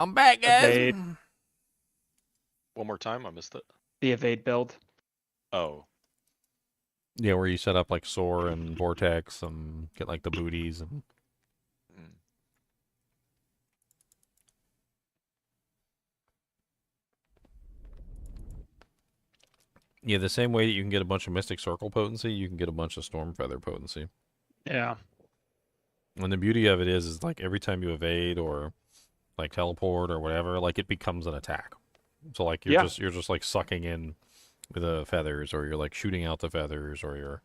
I'm back, guys. Evade. One more time, I missed it. The evade build. Oh, Yeah, where you set up like Soar and Vortex and get like the booties and. mm. Yeah, the same way that you can get a bunch of Mystic Circle potency, you can get a bunch of Storm Feather potency. Yeah. And the beauty of it is like every time you evade or like teleport or whatever, like it becomes an attack. So like you're just like sucking in the feathers, or you're like shooting out the feathers, or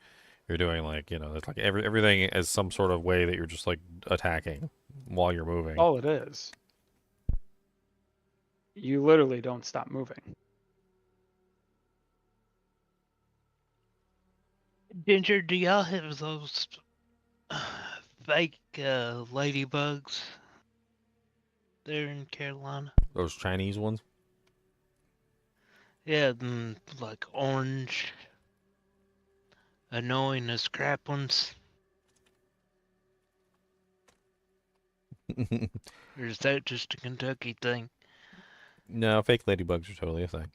you're doing like, you know, it's like everything is some sort of way that you're just like attacking while you're moving. All it is. You literally don't stop moving. Ginger, do y'all have those fake ladybugs there in Carolina? Those Chinese ones? Yeah, like orange, annoying as crap ones. Or is that just a Kentucky thing? No, fake ladybugs are totally a thing.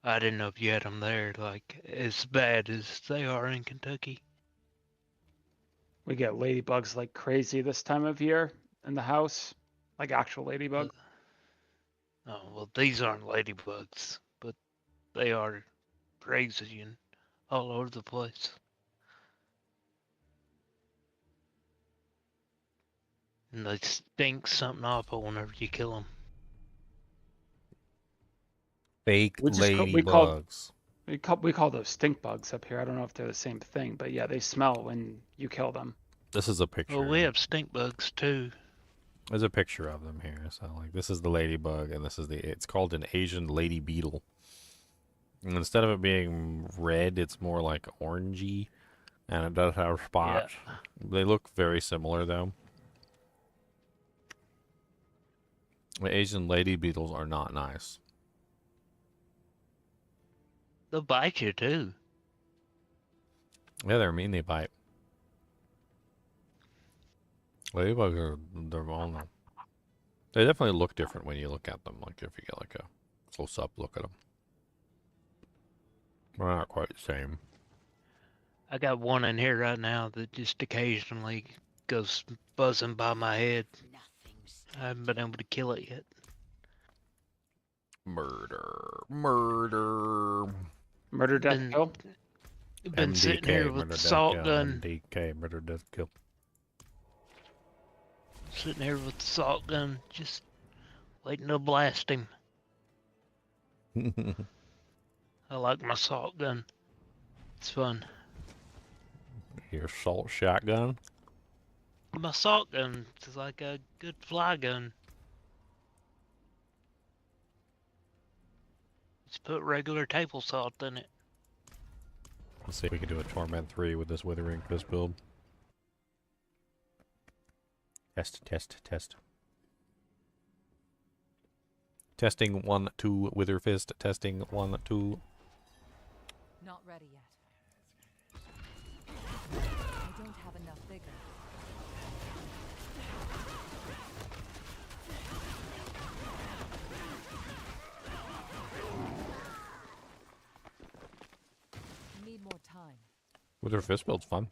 I didn't know if you had them there, like, as bad as they are in Kentucky. We get ladybugs like crazy this time of year in the house. Like actual ladybug. Oh, well, these aren't ladybugs, but they are crazy and all over the place. And they stink something awful whenever you kill them. Fake We ladybugs. We call those stink bugs up here. I don't know if they're the same thing, but yeah, they smell when you kill them. This is a picture. Well, we have stink bugs too. There's a picture of them here. So like this is the ladybug, and this is it's called an Asian lady beetle. And instead of it being red, it's more like orangey, and it does have spots. Yeah. They look very similar though. The Asian lady beetles are not nice. They'll bite you too. Yeah, they're mean. They bite. Ladybugs are, they're all no. They definitely look different when you look at them. Like if you get like a close up look at them, they're not quite the same. I got one in here right now that just occasionally goes buzzing by my head. I haven't been able to kill it yet. Murder, death, kill. Been MDK, sitting here with the salt gun. MDK, murder, death, kill. Sitting here with the salt gun, just waiting to blast him. I like my salt gun. It's fun. Your salt shotgun? My salt gun is like a good fly gun. Just put regular table salt in it. Let's see if we can do a Torment 3 with this Withering Fist build. Test. Testing 1, 2, Wither Fist. Testing 1, 2. Not ready yet. I don't have enough vigor. Need more time. Wither Fist build's fun.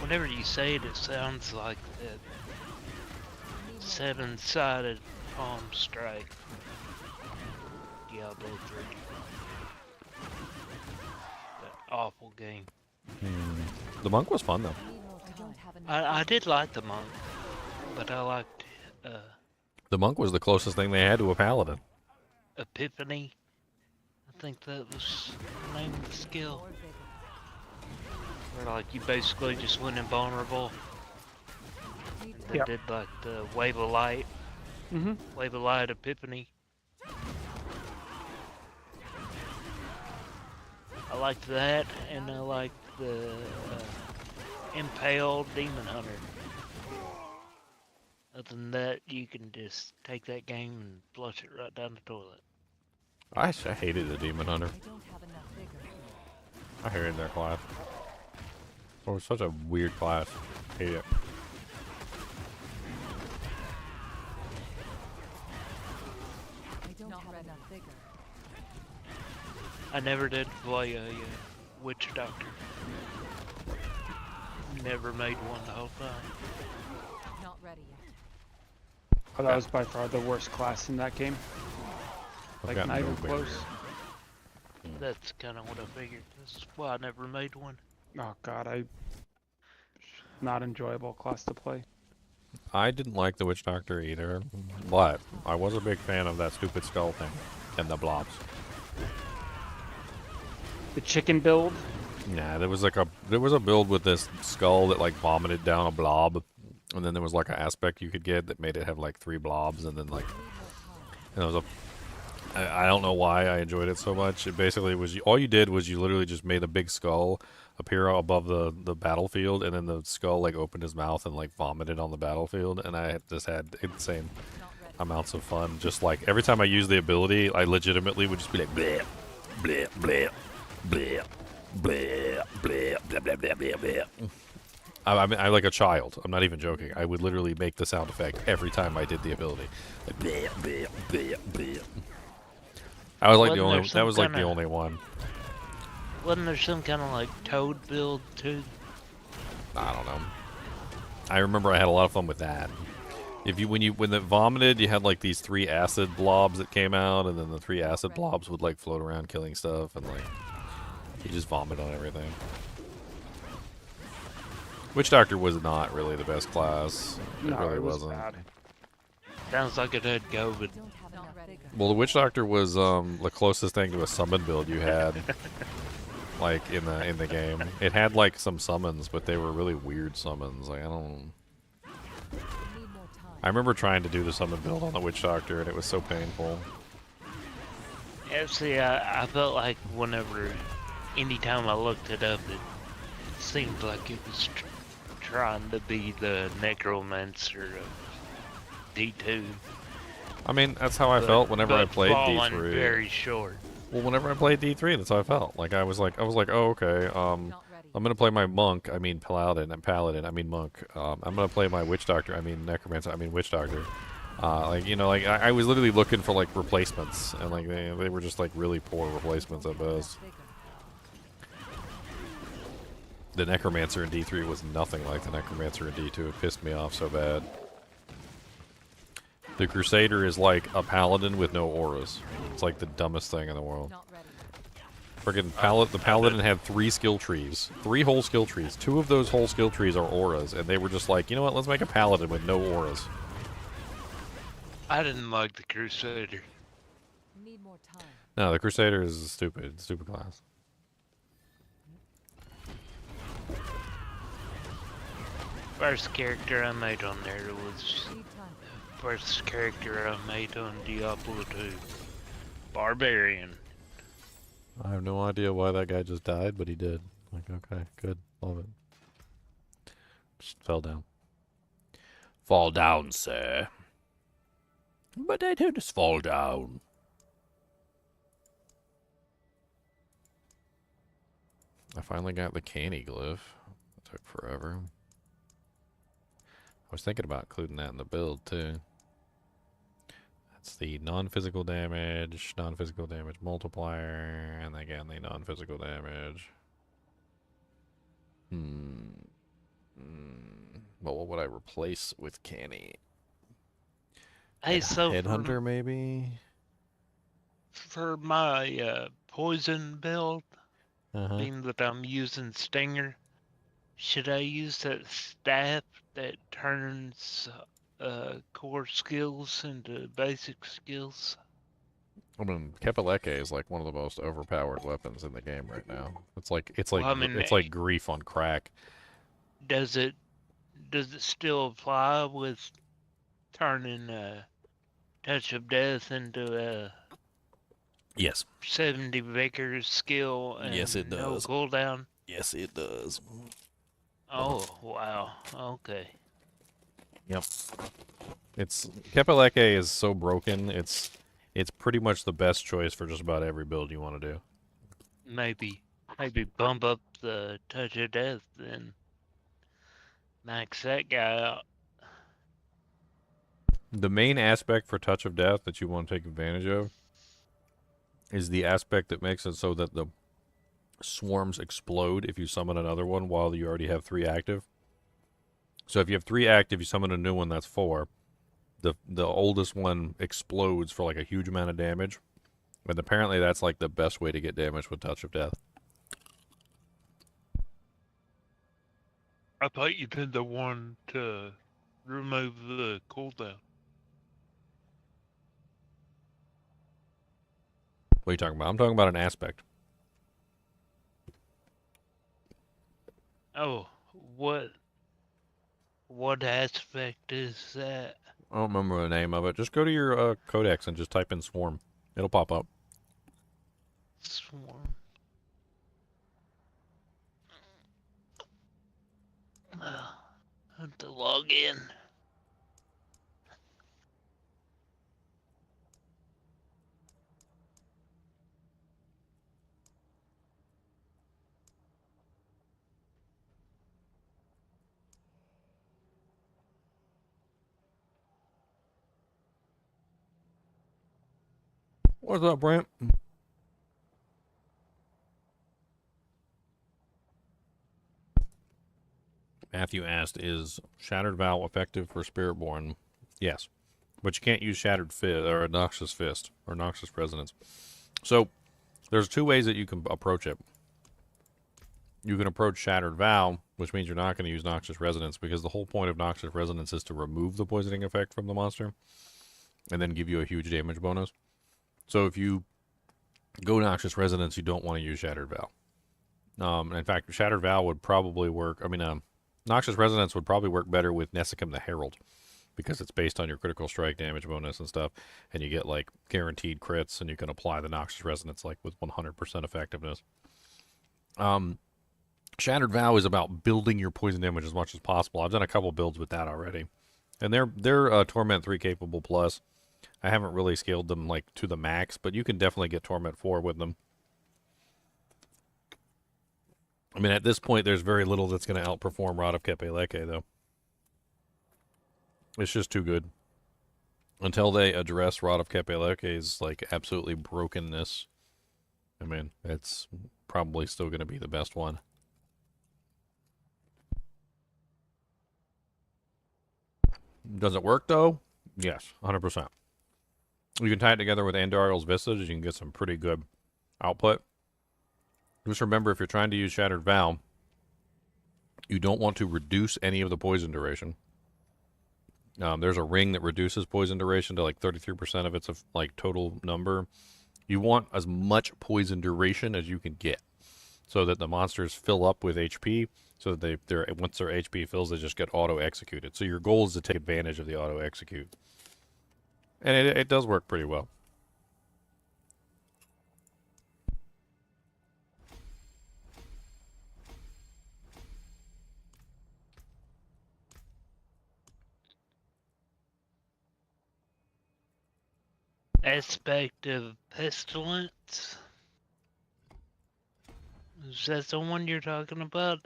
Whenever you say it, it sounds like that seven-sided palm strike from Diablo 3. That awful game. The monk was fun though. I did like the monk, but I liked The monk was the closest thing they had to a paladin. Epiphany. I think that was the name of the skill. Where like you basically just went invulnerable. They did like the wave of light. Wave of light epiphany. I liked that, and I liked the impaled demon hunter. Other than that, you can just take that game and flush it right down the toilet. I hated the demon hunter. I hated their class. Oh, it's such a weird class. Hate it. I don't have enough vigor. I never did play a witch doctor. Never made one the whole time. Not ready yet. Oh, that was by far the worst class in that game. I've Like, got not no even barrier. close. That's kind of what I figured. That's why I never made one. Oh god, not enjoyable class to play. I didn't like the Witch Doctor either, but I was a big fan of that stupid skull thing and the blobs. The chicken build. Nah, there was a build with this skull that like vomited down a blob, and then there was like an aspect you could get that made it have like 3 blobs, and then like, and it was I don't know why I enjoyed it so much. It basically was all you did was you literally just made a big skull appear above the battlefield, and then the skull like opened his mouth and like vomited on the battlefield, and I just had insane amounts of fun. Just like every time I used the ability, I legitimately would just be like bleh, bleh, bleh, bleh, bleh, bleh, blah, blah, blah, blah, blah. I mean, I like a child. I'm not even joking. I would literally make the sound effect every time I did the ability. Like, bleh, bleh, bleh, bleh. I was like the only. That was like the only one. Wasn't there some kind of like toad build too? I don't know. I remember I had a lot of fun with that. When it vomited, you had like these 3 acid blobs that came out, and then the 3 acid blobs would like float around killing stuff, and like you just vomit on everything. Witch Doctor was not really the best class. It No, really it was wasn't. bad. Sounds like it had COVID. I don't have enough vigor. Well, the Witch Doctor was the closest thing to a summon build you had, like in the game. It had like some summons, but they were really weird summons. Like I don't. I need more time. I remember trying to do the summon build on the Witch Doctor, and it was so painful. Yeah, see, I felt like anytime I looked it up, it seemed like it was trying to be the necromancer of D2. I mean, that's how I felt whenever I played falling D3. very short. Well, whenever I played D3, that's how I felt. Like I was like, oh okay, Not ready. I'm gonna play my monk. I mean paladin. I mean monk. I'm gonna play my witch doctor. I mean necromancer. I mean witch doctor. Like you know, like I was literally looking for like replacements, and like they were just like really poor replacements at best. Vigor. The necromancer in D3 was nothing like the necromancer in D2. It pissed me off so bad. The Crusader is like a paladin with no auras. It's like the dumbest thing in the world. Not ready. Friggin' the paladin had 3 skill trees. 3 whole skill trees. 2 of those whole skill trees are auras, and they were just like, you know what, let's make a paladin with no auras. I didn't like the Crusader. Need more time. No, the Crusader is a stupid class. First character I made on there was Need time. first character I made on Diablo 2. Barbarian. I have no idea why that guy just died, but he did. Like, okay, good. Love it. Just fell down. Fall down, sir. But I don't just fall down. I finally got the canny glyph. It took forever. I was thinking about including that in the build, too. That's the non-physical damage multiplier, and again, the non-physical damage. Well, what would I replace with canny? Hey, so Headhunter, maybe? for my poison build, Uh-huh. being that I'm using Stinger, should I use that staff that turns core skills into basic skills? I mean, Kepaleke is like one of the most overpowered weapons in the game right now. It's like Well, I mean, it's like grief on crack. Does it still apply with turning Touch of Death into a Yes. 70 vigor skill and Yes, it no does. cooldown? Yes, it does. Oh, wow. Okay. Yep. It's Kepaleke is so broken. It's pretty much the best choice for just about every build you want to do. Maybe. Maybe bump up the touch of death, then max that guy out. The main aspect for Touch of Death that you want to take advantage of is the aspect that makes it so that the swarms explode if you summon another one while you already have 3 active. So if you have 3 active, you summon a new one, that's 4. The oldest one explodes for like a huge amount of damage. And apparently that's like the best way to get damage with Touch of Death. I thought you did the one to remove the cooldown. What are you talking about? I'm talking about an aspect. Oh, what aspect is that? I don't remember the name of it. Just go to your codex and just type in swarm. It'll pop up. Swarm. I have to log in. What's up, Brent? Matthew asked, is Shattered Vow effective for Spiritborn? Yes. But you can't use Shattered Fist, or Noxious Fist, or Noxious Resonance. So, there's 2 ways that you can approach it. You can approach Shattered Vow, which means you're not going to use Noxious Resonance, because the whole point of Noxious Resonance is to remove the poisoning effect from the monster, and then give you a huge damage bonus. So if you go Noxious Resonance, you don't want to use Shattered Vow. In fact, Shattered Vow would probably work, Noxious Resonance would probably work better with Nessicum the Herald, because it's based on your critical strike damage bonus and stuff, and you get like guaranteed crits, and you can apply the Noxious Resonance like with 100% effectiveness. Shattered Vow is about building your poison damage as much as possible. I've done a couple builds with that already, and they're Torment 3 capable plus. I haven't really scaled them like to the max, but you can definitely get Torment 4 with them. I mean, at this point, there's very little that's going to outperform Rod of Kepeleke, though. It's just too good. Until they address Rod of Kepeleke's, like, absolutely brokenness, I mean, it's probably still going to be the best one. Does it work, though? Yes, 100%. You can tie it together with Andariel's Visage, you can get some pretty good output. Just remember, if you're trying to use Shattered Vow, you don't want to reduce any of the poison duration. There's a ring that reduces poison duration to like 33% of its like total number. You want as much poison duration as you can get, so that the monsters fill up with HP. So that once their HP fills, they just get auto executed. So your goal is to take advantage of the auto execute, and it does work pretty well. Aspect of Pestilence? Is that the one you're talking about?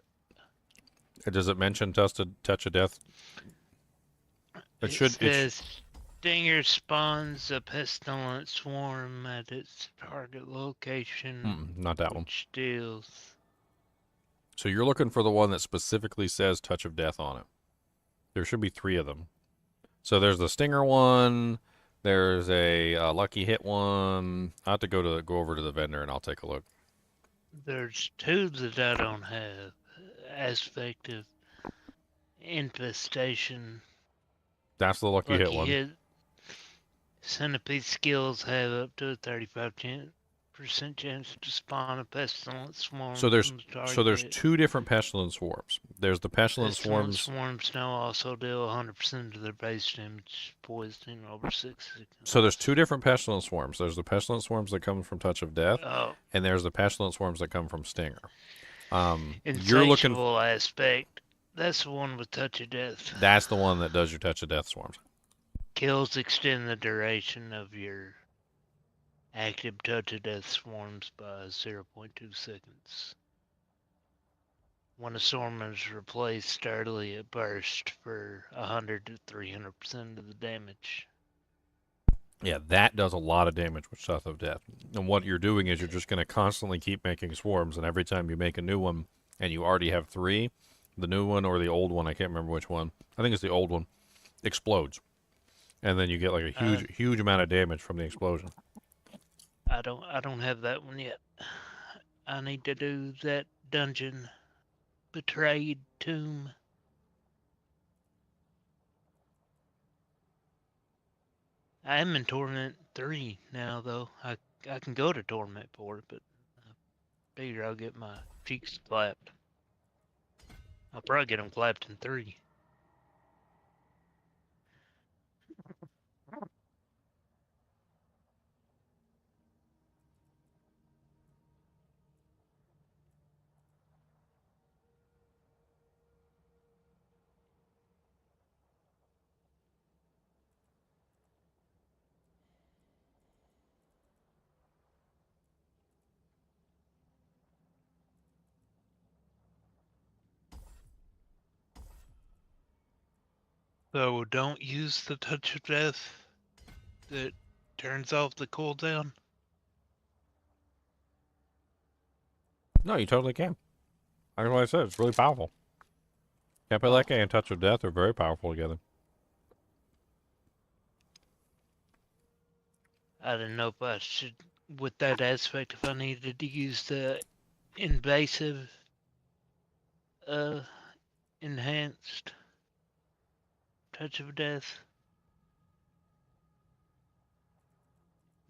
Does it mention Touch of Death? It says Stinger spawns a pestilent swarm at its target location. Not that one. Which deals. So you're looking for the one that specifically says Touch of Death on it. There should be 3 of them. So there's the Stinger one. There's a Lucky Hit one. I have to go over to the vendor and I'll take a look. There's 2 that I don't have. Aspect of Infestation. That's the Lucky Hit one. Centipede skills have up to a 35% chance to spawn a pestilent swarm. So there's 2 different pestilent swarms. There's the pestilent swarms. Swarms now also deal 100% of their base damage poisoning over 6 seconds. So there's 2 different pestilent swarms. There's the pestilent swarms that come from Touch of Death, and there's the pestilent swarms that come from Stinger. You're looking aspect. That's the one with Touch of Death. That's the one that does your Touch of Death swarms. Kills extend the duration of your active Touch of Death swarms by 0.2 seconds. when a storm is replaced early, it bursts for 100 to 300% of the damage. Yeah, that does a lot of damage with Scythe of Death. And what you're doing is you're just going to constantly keep making swarms, and every time you make a new one, and you already have 3, the new one or the old one, I can't remember which one, I think it's the old one, explodes. And then you get like a huge amount of damage from the explosion. I don't have that one yet. I need to do that dungeon. Betrayed Tomb. I am in Torment 3 now, though. I can go to Torment 4, but I figure I'll get my cheeks clapped. I'll probably get them clapped in 3. So don't use the Touch of Death that turns off the cooldown. No, you totally can. Like what I said, it's really powerful. Kapaleka and Touch of Death are very powerful together. I didn't know if I should, with that aspect, if I needed to use the invasive, enhanced Touch of Death.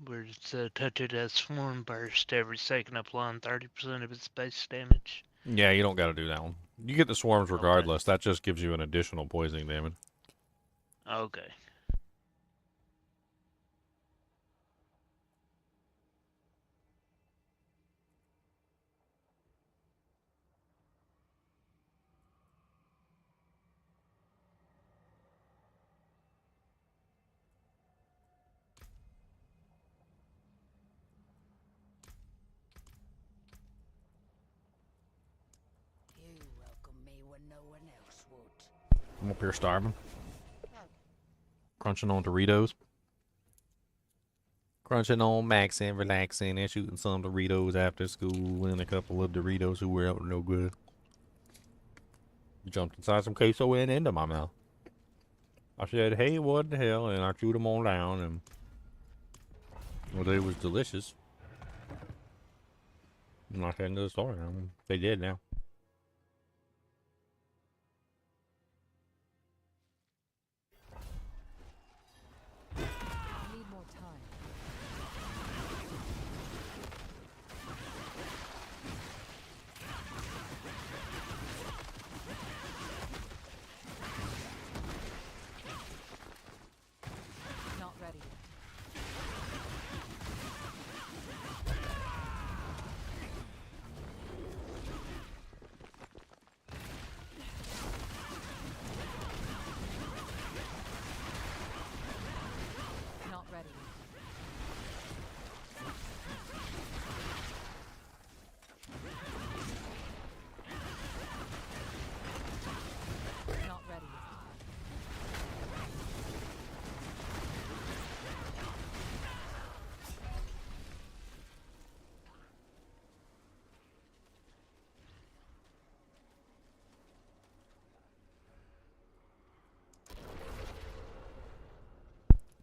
Where it's a Touch of Death Swarm Burst every second, applying 30% of its base damage. Yeah, you don't got to do that one. You get the swarms regardless. Okay. That just gives you an additional poisoning damage. Okay. I'm up here starving. Crunching on Doritos. Crunching on Max and relaxing and shooting some Doritos after school and a couple of Doritos who were out no good. Jumped inside some queso and into my mouth. I said, hey, what the hell? And I chewed them all down and well, it was delicious. I'm not getting to the story. They did now.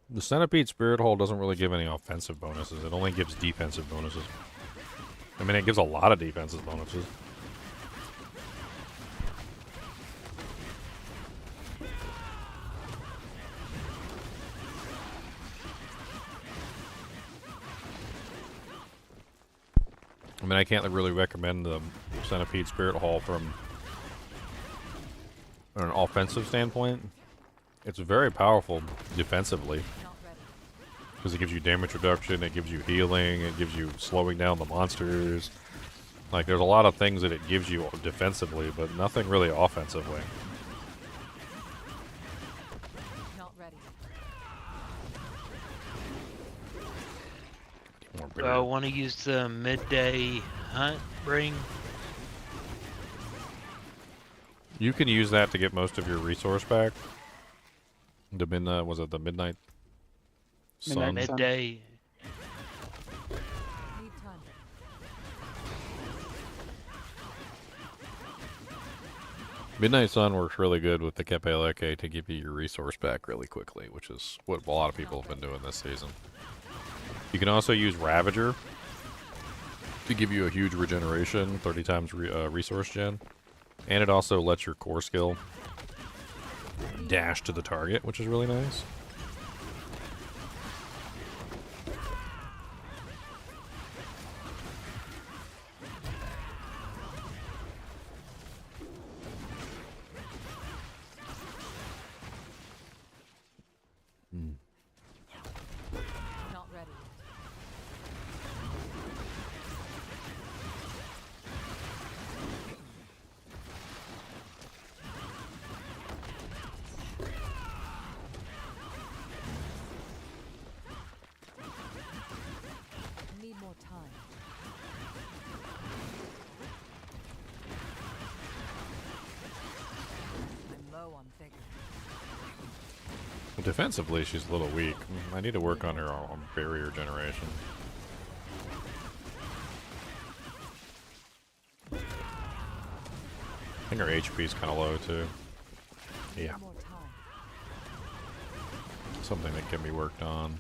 The Centipede Spirit Hole doesn't really give any offensive bonuses. It only gives defensive bonuses. I mean, it gives a lot of defensive bonuses. I mean, I can't really recommend the Centipede Spirit Hole from an offensive standpoint. It's very powerful defensively because it gives you damage reduction, it gives you healing, it gives you slowing down the monsters. Like, there's a lot of things that it gives you defensively, but nothing really offensively. I want to use the midday hunt ring. You can use that to get most of your resource back. The midnight, was it the midnight sun? Midnight sun. Midday. Need time. Midnight sun works really good with the Kepeleke to give you your resource back really quickly, which is what a lot of people have been doing this season. You can also use Ravager to give you a huge regeneration, 30 times resource gen. And it also lets your core skill dash to the target, which is really nice. Not ready. Need more time. I'm low on vigor. Defensively, she's a little weak. I need to work on her barrier generation. I think her HP is kind of low, too. Yeah, Need more time. something that can be worked on.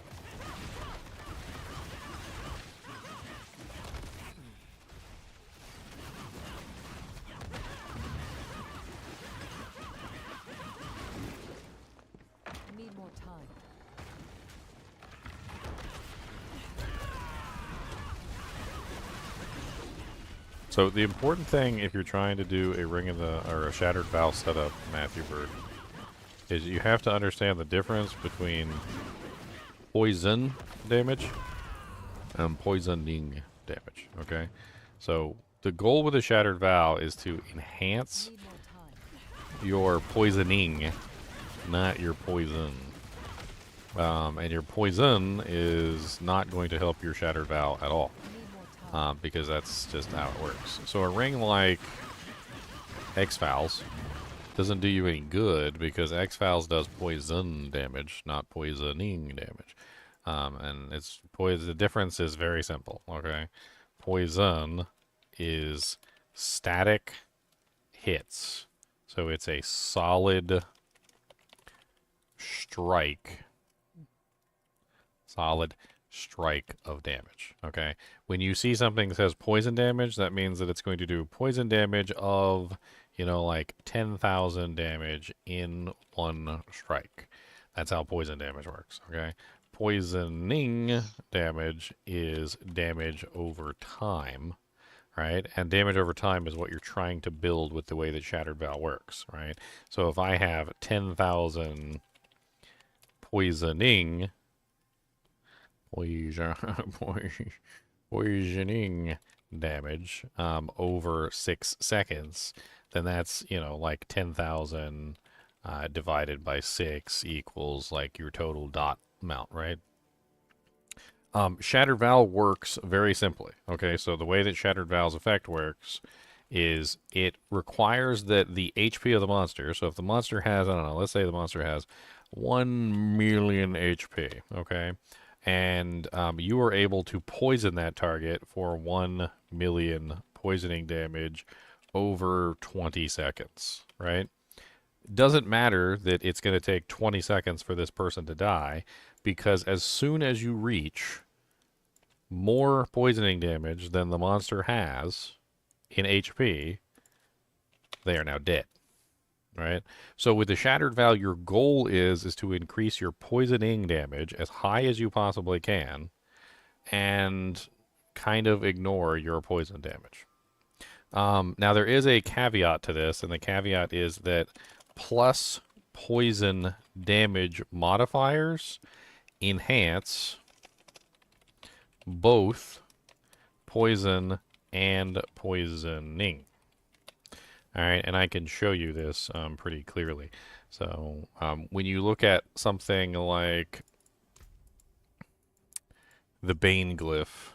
Need more time. So the important thing if you're trying to do a Ring of the or a Shattered Vow setup, Matthew Bird, is you have to understand the difference between poison damage and poisoning damage. Okay, so the goal with a Shattered Vow is to enhance Need more time. your poisoning, not your poison. And your poison is not going to help your Shattered Vow at all. Need more time. Because that's just how it works. So a ring like X-Files doesn't do you any good because X-Files does poison damage, not poisoning damage. And it's the difference is very simple, okay? Poison is static hits. So it's a solid strike of damage, okay? When you see something that says poison damage, that means that it's going to do poison damage of, like 10,000 damage in one strike. That's how poison damage works, okay? Poisoning damage is damage over time, right? And damage over time is what you're trying to build with the way that Shattered Vow works, right? So if I have 10,000 poisoning damage over 6 seconds, then that's, like 10,000 divided by 6 equals like your total dot amount, right? Shattered Vow works very simply. Okay, so the way that Shattered Vow's effect works is it requires that the HP of the monster, so if the monster has, I don't know, let's say the monster has 1 million HP, okay? And you are able to poison that target for 1 million poisoning damage over 20 seconds, right? Doesn't matter that it's going to take 20 seconds for this person to die, because as soon as you reach more poisoning damage than the monster has in HP, they are now dead. Right? So with the Shattered Vow, your goal is to increase your poisoning damage as high as you possibly can and kind of ignore your poison damage. Now, there is a caveat to this, and the caveat is that plus poison damage modifiers enhance both poison and poisoning. All right, and I can show you this pretty clearly. So when you look at something like the Bane glyph,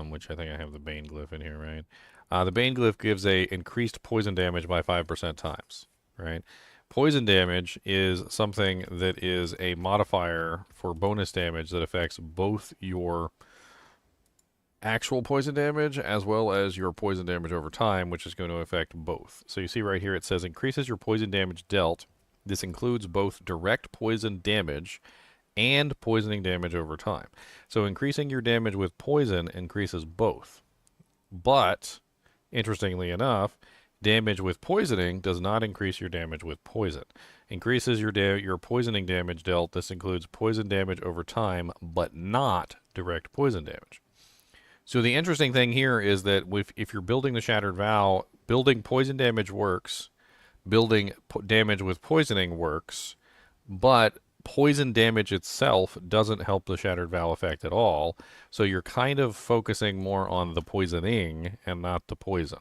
which I think I have the Bane glyph in here, right? The Bane Glyph gives a increased poison damage by 5% times, right? Poison damage is something that is a modifier for bonus damage that affects both your actual poison damage as well as your poison damage over time, which is going to affect both. So you see right here it says increases your poison damage dealt. This includes both direct poison damage and poisoning damage over time. So increasing your damage with poison increases both. But, interestingly enough, damage with poisoning does not increase your damage with poison. Increases your poisoning damage dealt. This includes poison damage over time, but not direct poison damage. So the interesting thing here is that if you're building the Shattered Vow, building poison damage works, building damage with poisoning works, but poison damage itself doesn't help the Shattered Vow effect at all. So you're kind of focusing more on the poisoning and not the poison.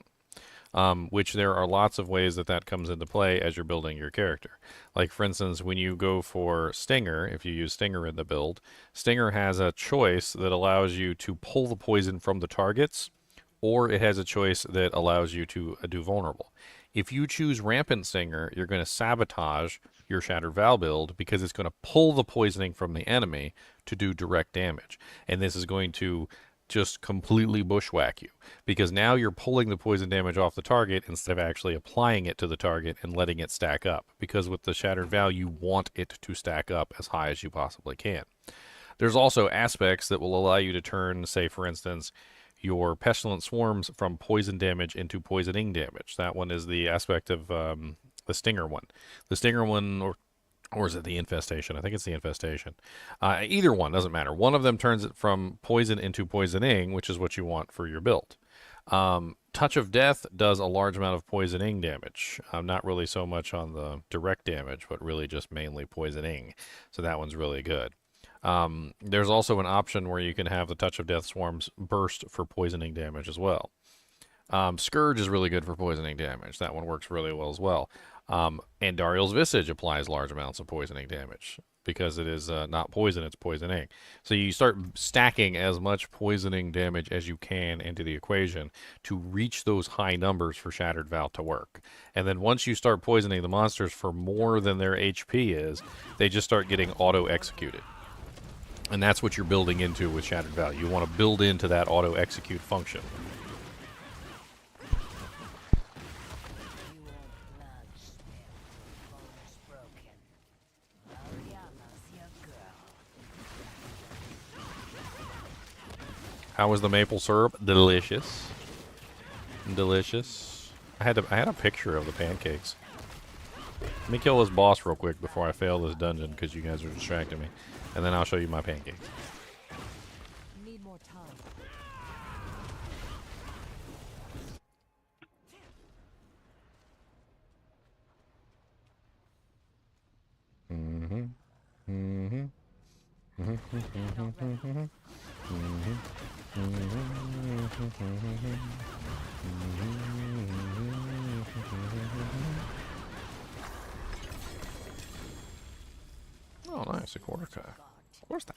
Which there are lots of ways that comes into play as you're building your character. Like, for instance, when you go for Stinger, if you use Stinger in the build, Stinger has a choice that allows you to pull the poison from the targets, or it has a choice that allows you to do Vulnerable. If you choose Rampant Stinger, you're going to sabotage your Shattered Vow build because it's going to pull the poisoning from the enemy to do direct damage. And this is going to just completely bushwhack you, because now you're pulling the poison damage off the target instead of actually applying it to the target and letting it stack up, because with the Shattered Vow you want it to stack up as high as you possibly can. There's also aspects that will allow you to turn, say for instance, your Pestilent Swarms from poison damage into poisoning damage. That one is the aspect of the Stinger one. The Stinger one, or is it the Infestation? I think it's the Infestation. Either one, doesn't matter. One of them turns it from poison into poisoning, which is what you want for your build. Touch of Death does a large amount of poisoning damage. Not really so much on the direct damage, but really just mainly poisoning. So that one's really good. There's also an option where you can have the Touch of Death Swarms burst for poisoning damage as well. Scourge is really good for poisoning damage. That one works really well as well. And Dariel's Visage applies large amounts of poisoning damage because it is not poison, it's poisoning. So you start stacking as much poisoning damage as you can into the equation to reach those high numbers for Shattered Vow to work. And then once you start poisoning the monsters for more than their HP is, they just start getting auto-executed. And that's what you're building into with Shattered Vow. You want to build into that auto-execute function. How was the maple syrup? Delicious. Delicious. I had a picture of the pancakes. Let me kill this boss real quick before I fail this dungeon because you guys are distracting me. And then I'll show you my pancakes. Need more time. Oh, nice, a quarter cut. Of course that.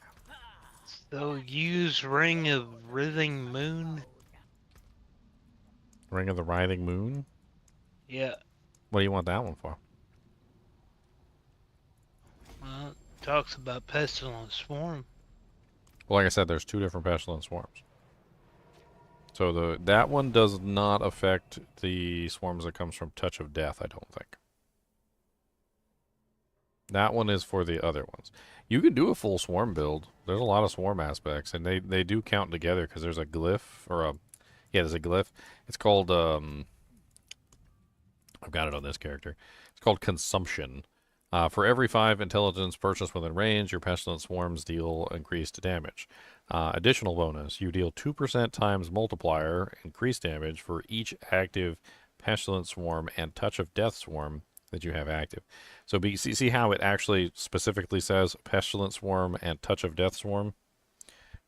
So use Ring of Writhing Moon. Ring of the Writhing Moon? Yeah. What do you want that one for? Well, it talks about Pestilent Swarm. Well, like I said, there's two different Pestilent Swarms. So that one does not affect the swarms that comes from Touch of Death, I don't think. That one is for the other ones. You can do a full swarm build. There's a lot of swarm aspects, and they do count together because there's a glyph, or a... Yeah, there's a glyph. It's called, I've got it on this character. It's called Consumption. For every 5 intelligence purchased within range, your Pestilent Swarms deal increased damage. Additional bonus, you deal 2% times multiplier increased damage for each active Pestilent Swarm and Touch of Death Swarm that you have active. So see how it actually specifically says Pestilent Swarm and Touch of Death Swarm?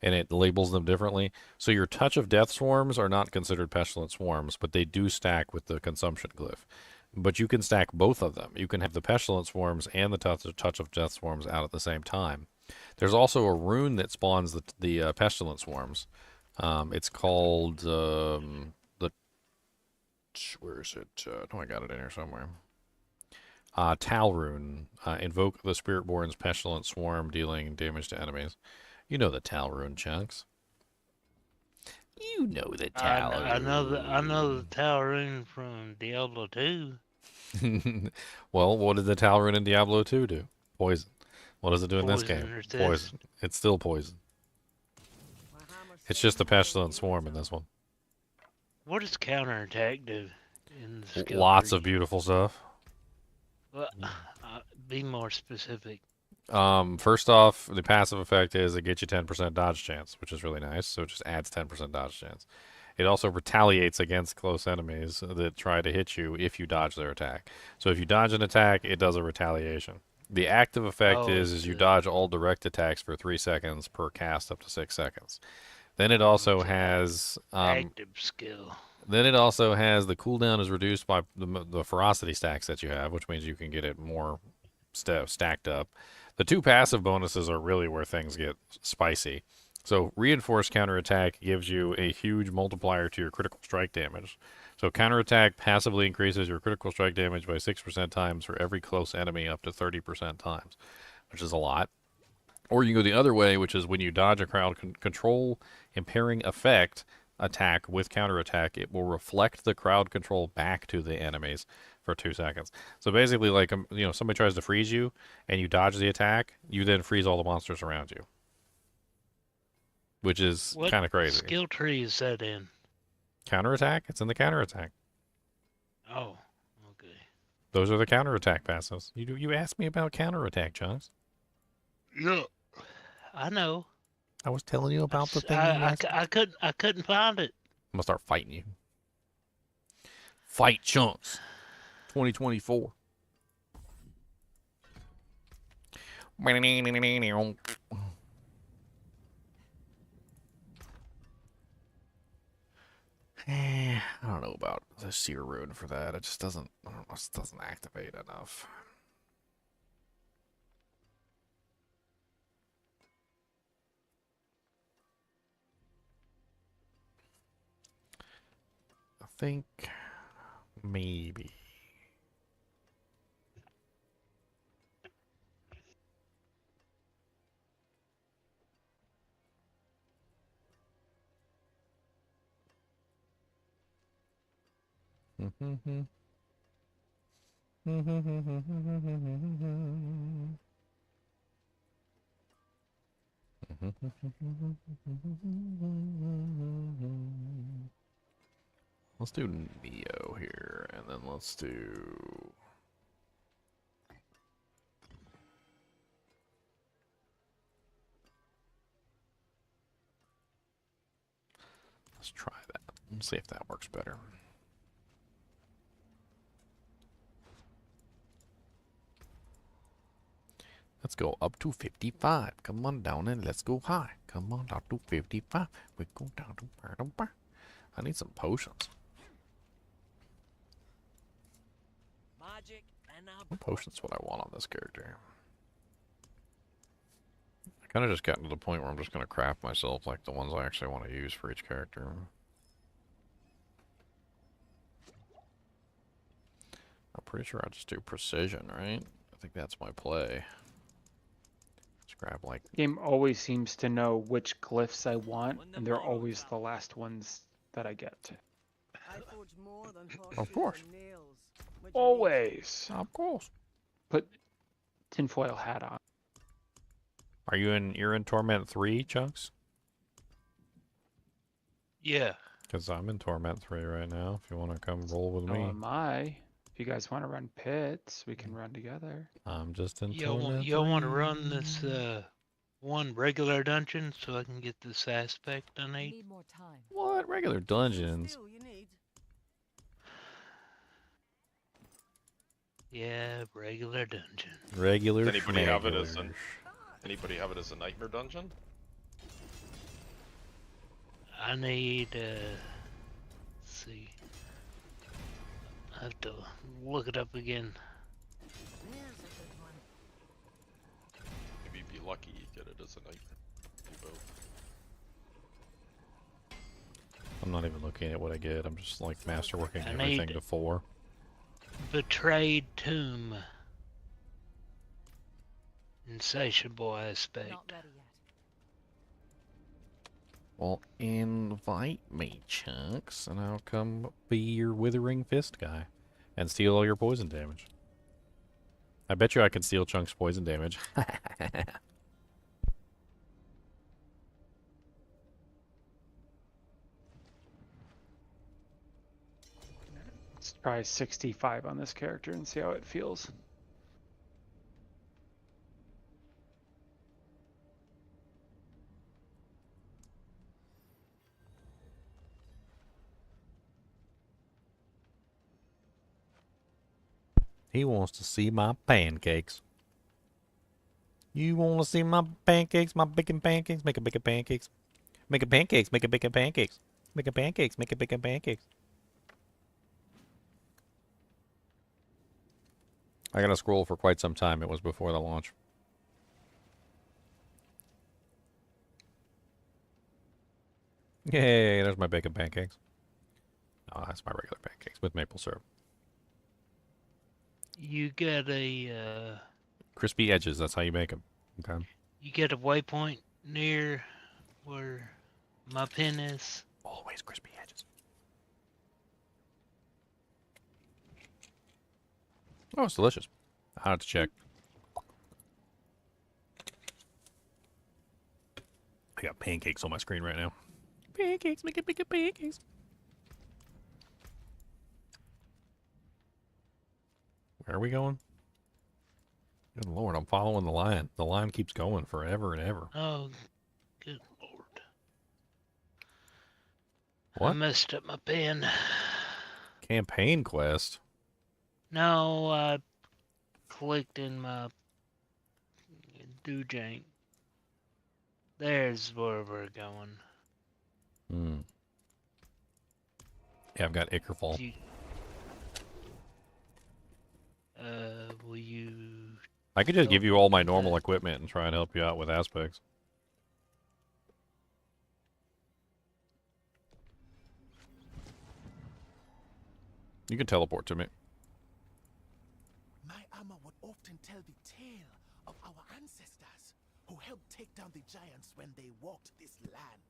And it labels them differently. So your Touch of Death Swarms are not considered Pestilent Swarms, but they do stack with the Consumption glyph. But you can stack both of them. You can have the Pestilent Swarms and the Touch of Death Swarms out at the same time. There's also a rune that spawns the Pestilent Swarms. It's called the it? Where is it? No, I got it in here somewhere. Talrune. Invoke the Spiritborn's Pestilent Swarm, dealing damage to enemies. You know the Talrune, Chunks. You know the Talrune. I know the Talrune from Diablo 2. Well, what did the Talrune in Diablo 2 do? Poison. What does it do in this Poison game? resist. Poison. It's still poison. It's just the Pestilent Swarm in this one. What does counterattack do in the skill Lots tree? of beautiful stuff. Well, be more specific. First off, the passive effect is it gets you 10% dodge chance, which is really nice. So it just adds 10% dodge chance. It also retaliates against close enemies that try to hit you if you dodge their attack. So if you dodge an attack, it does a retaliation. The active effect is you dodge all direct attacks for 3 seconds per cast up to 6 seconds. Then it also has Active skill. Then it also has the cooldown is reduced by the ferocity stacks that you have, which means you can get it more stacked up. The 2 passive bonuses are really where things get spicy. So reinforced counterattack gives you a huge multiplier to your critical strike damage. So counterattack passively increases your critical strike damage by 6% times for every close enemy up to 30% times, which is a lot. Or you can go the other way, which is when you dodge a crowd control impairing effect attack with counterattack, it will reflect the crowd control back to the enemies for 2 seconds. So basically, like, somebody tries to freeze you and you dodge the attack, you then freeze all the monsters around you, which is kind of crazy. What skill tree is that in? Counterattack? It's in the counterattack. Oh, okay. Those are the counterattack passives. You asked me about counterattack, Chunks. Yeah, I know. I was telling you about the thing. I couldn't find it. I'm gonna start fighting you. Fight Chunks. 2024. I don't know about the Seer Rune for that. It just doesn't. I don't know. It just doesn't activate enough. I think maybe. Let's do Neo here, and then let's do... Let's try that. Let's see if that works better. Let's go up to 55. Come on down and let's go high. Come on down to 55. We go down to... I need some potions. What potion's what I want on this character? I kind of just gotten to the point where I'm just going to craft myself like the ones I actually want to use for each character. I'm pretty sure I'll just do precision, right? I think that's my play. Just grab like... Game always seems to know which glyphs I want, and they're always the last ones that I get. Of course. Always. Of course. Put tinfoil hat on. Are you in? You're in Torment 3, Chunks? Yeah. Because I'm in Torment 3 right now. If you want to come roll with So me, am I. If you guys want to run pits, we can run together. I'm just in Y'all Torment. want to run this one regular dungeon so I can get this aspect I need? Need more time. What regular dungeons? Yeah, regular dungeon. Regular. Does anybody have it as schmegulars. Anybody have it as a nightmare dungeon? I need let's see. I have to look it up again. Maybe you'd be lucky you get it as a nightmare. Do both. I'm not even looking at what I get. I'm just like masterworking I everything need- to 4. Betrayed tomb. Insatiable aspect. Not ready yet. Well, invite me, Chunks, and I'll come be your Withering Fist guy and steal all your poison damage. I bet you I can steal Chunks' poison damage. Let's try 65 on this character and see how it feels. He wants to see my pancakes. You want to see my pancakes, my bacon pancakes? Make a bacon pancakes. Make a pancakes, make a bacon pancakes. Make a pancakes, make a bacon pancakes. I gotta scroll for quite some time. It was before the launch. Yay, there's my bacon pancakes. Oh, that's my regular pancakes with maple syrup. You get a Crispy edges, that's how you make them. Okay. you get a waypoint near where my pin is. Always crispy edges. Oh, it's delicious. I have to check. I got pancakes on my screen right now. Pancakes, make it pancakes. Where are we going? Good Lord, I'm following the line. The line keeps going forever and ever. Oh, good lord. What? I messed up my pin. Campaign quest? No, I clicked in my dojank. There's where we're going. Hmm. Yeah, I've got Ickerfall. Do you- will you? I could just give you all my normal equipment and try and help you out with aspects. You can teleport to me. My armor would often tell the tale of our ancestors who helped take down the giants when they walked this land.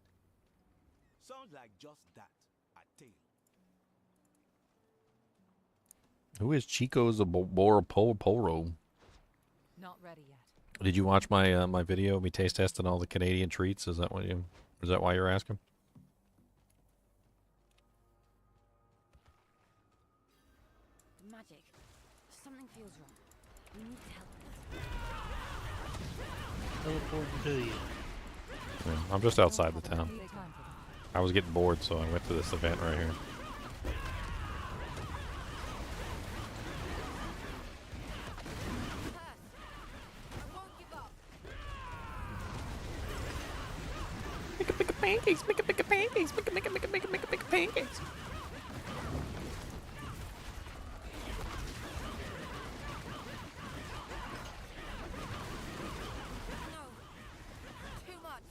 Sounds like just that, a tale. Who is Chico Zaboroporo? Not ready yet. Did you watch my my video, me taste testing all the Canadian treats? Is that why you're asking? Magic. Something feels wrong. We need help. Teleport to you. Yeah, I'm just outside the town. Take time for that. I was getting bored, so I went to this event right here. Make a pancakes, make a pancakes, make a pancakes. Too much.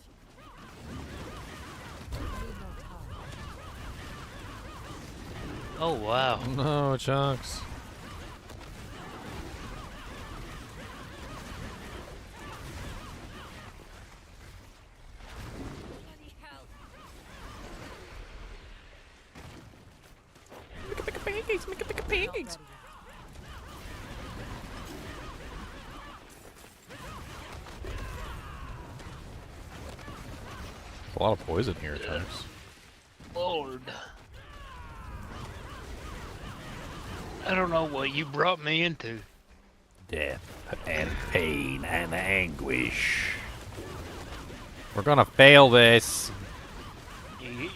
Need no time. Oh wow. No, Chunks. Bloody hell. Make a pancakes, make a Not pancakes. ready yet. A lot of poison here, Chunks. Lord. I don't know what you brought me into. Death and pain and anguish. We're gonna fail this.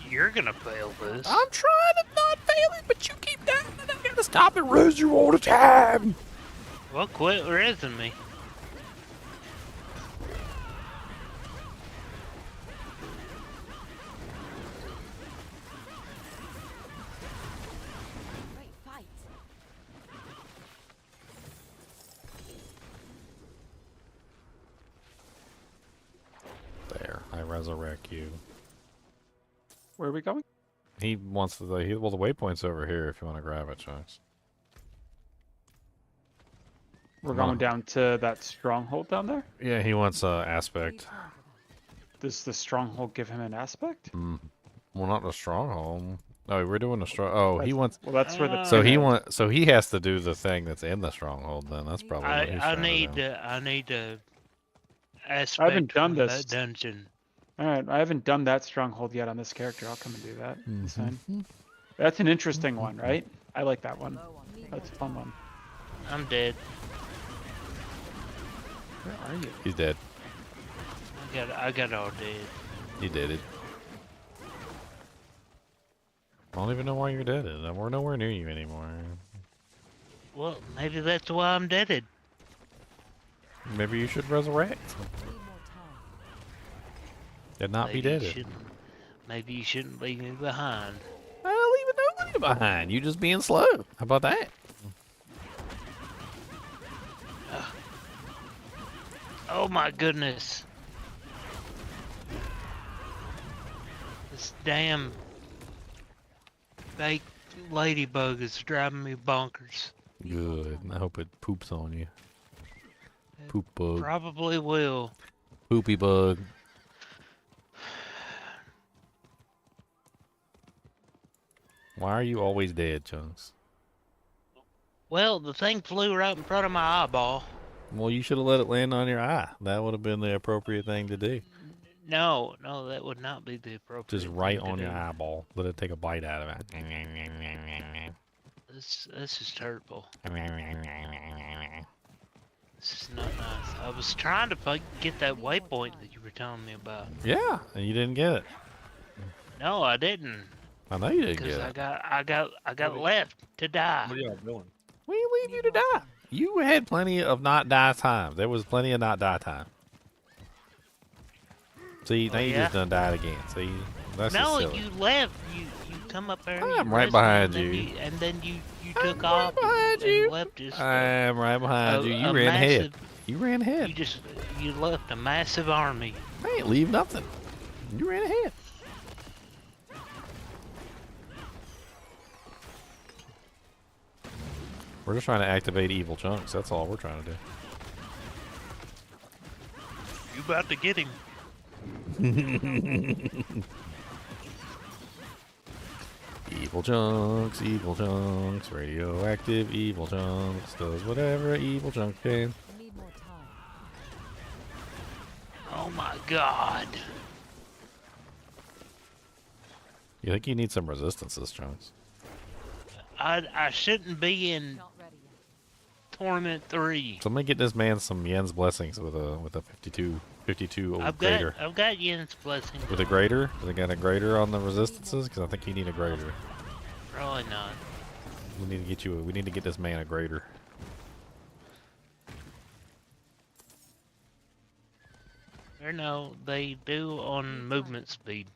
You're gonna fail this. I'm trying to not fail it, but you keep dying and I gotta stop and res you all the time. Well, quit resing me. Great fight. There, I resurrect you. Where are we going? He wants the well, the waypoint's over here if you want to grab it, Chunks. We're Come on. going down to that stronghold down there. Yeah, he wants aspect. Does the stronghold give him an aspect? Well, not the stronghold. No, we're doing the strong. Oh, he That's- wants. Well, that's where the. So pin he is. So he has to do the thing that's in the stronghold. Then that's probably what he's I trying need to do. I need a aspect done from this. that dungeon. All right, I haven't done that stronghold yet on this character. I'll come and do that. It's fine. Mm-hmm. That's an interesting one, right? I like that one. That's a fun one. I'm dead. Where are you? He's dead. I got all dead. He did it. I don't even know why you're dead. We're nowhere near you anymore. Well, maybe that's why I'm deaded. Maybe you should resurrect and not be dead. Maybe you shouldn't leave me behind. I'll leave nobody behind. You just being slow. How about that? Oh my goodness. This damn fake ladybug is driving me bonkers. Good. I hope it poops on you. Poop bug. Probably will. Poopy bug. Why are you always dead, Chunks? Well, the thing flew right in front of my eyeball. Well, you should have let it land on your eye. That would have been the appropriate thing to do. No, that would not be the appropriate Just thing right to on your do. eyeball. Let it take a bite out of it. This is terrible. This is not nice. I was trying to get that waypoint that you were telling me about. Yeah, and you didn't get it. No, I didn't. I know you didn't Because get it. I got left to die. What are y'all doing? We leave you to die. You had plenty of not die time. There was plenty of not die time. See, now you yeah? just done died again. See, that's just No, silly. you left. You come up there. and I'm you right rescued behind me, you. And then you I'm took right off behind and you. left us. I'm right behind you. You a ran ahead. massive- You ran ahead. You left a massive army. I ain't leave nothing. You ran ahead. We're just trying to activate evil chunks. That's all we're trying to do. You about to get him. Evil chunks, radioactive evil chunks, does whatever evil chunk can. Need more time. Oh my god. You think you need some resistances, chunks? I shouldn't be in Not ready yet. Torment 3. Somebody get this man some Yen's blessings with a 52 I've grater. got Yen's blessing. With a grater? Does it got a grater on the resistances? Because I think you need a grater. Probably not. We need to get this man a grater. Or no, they do on movement speed.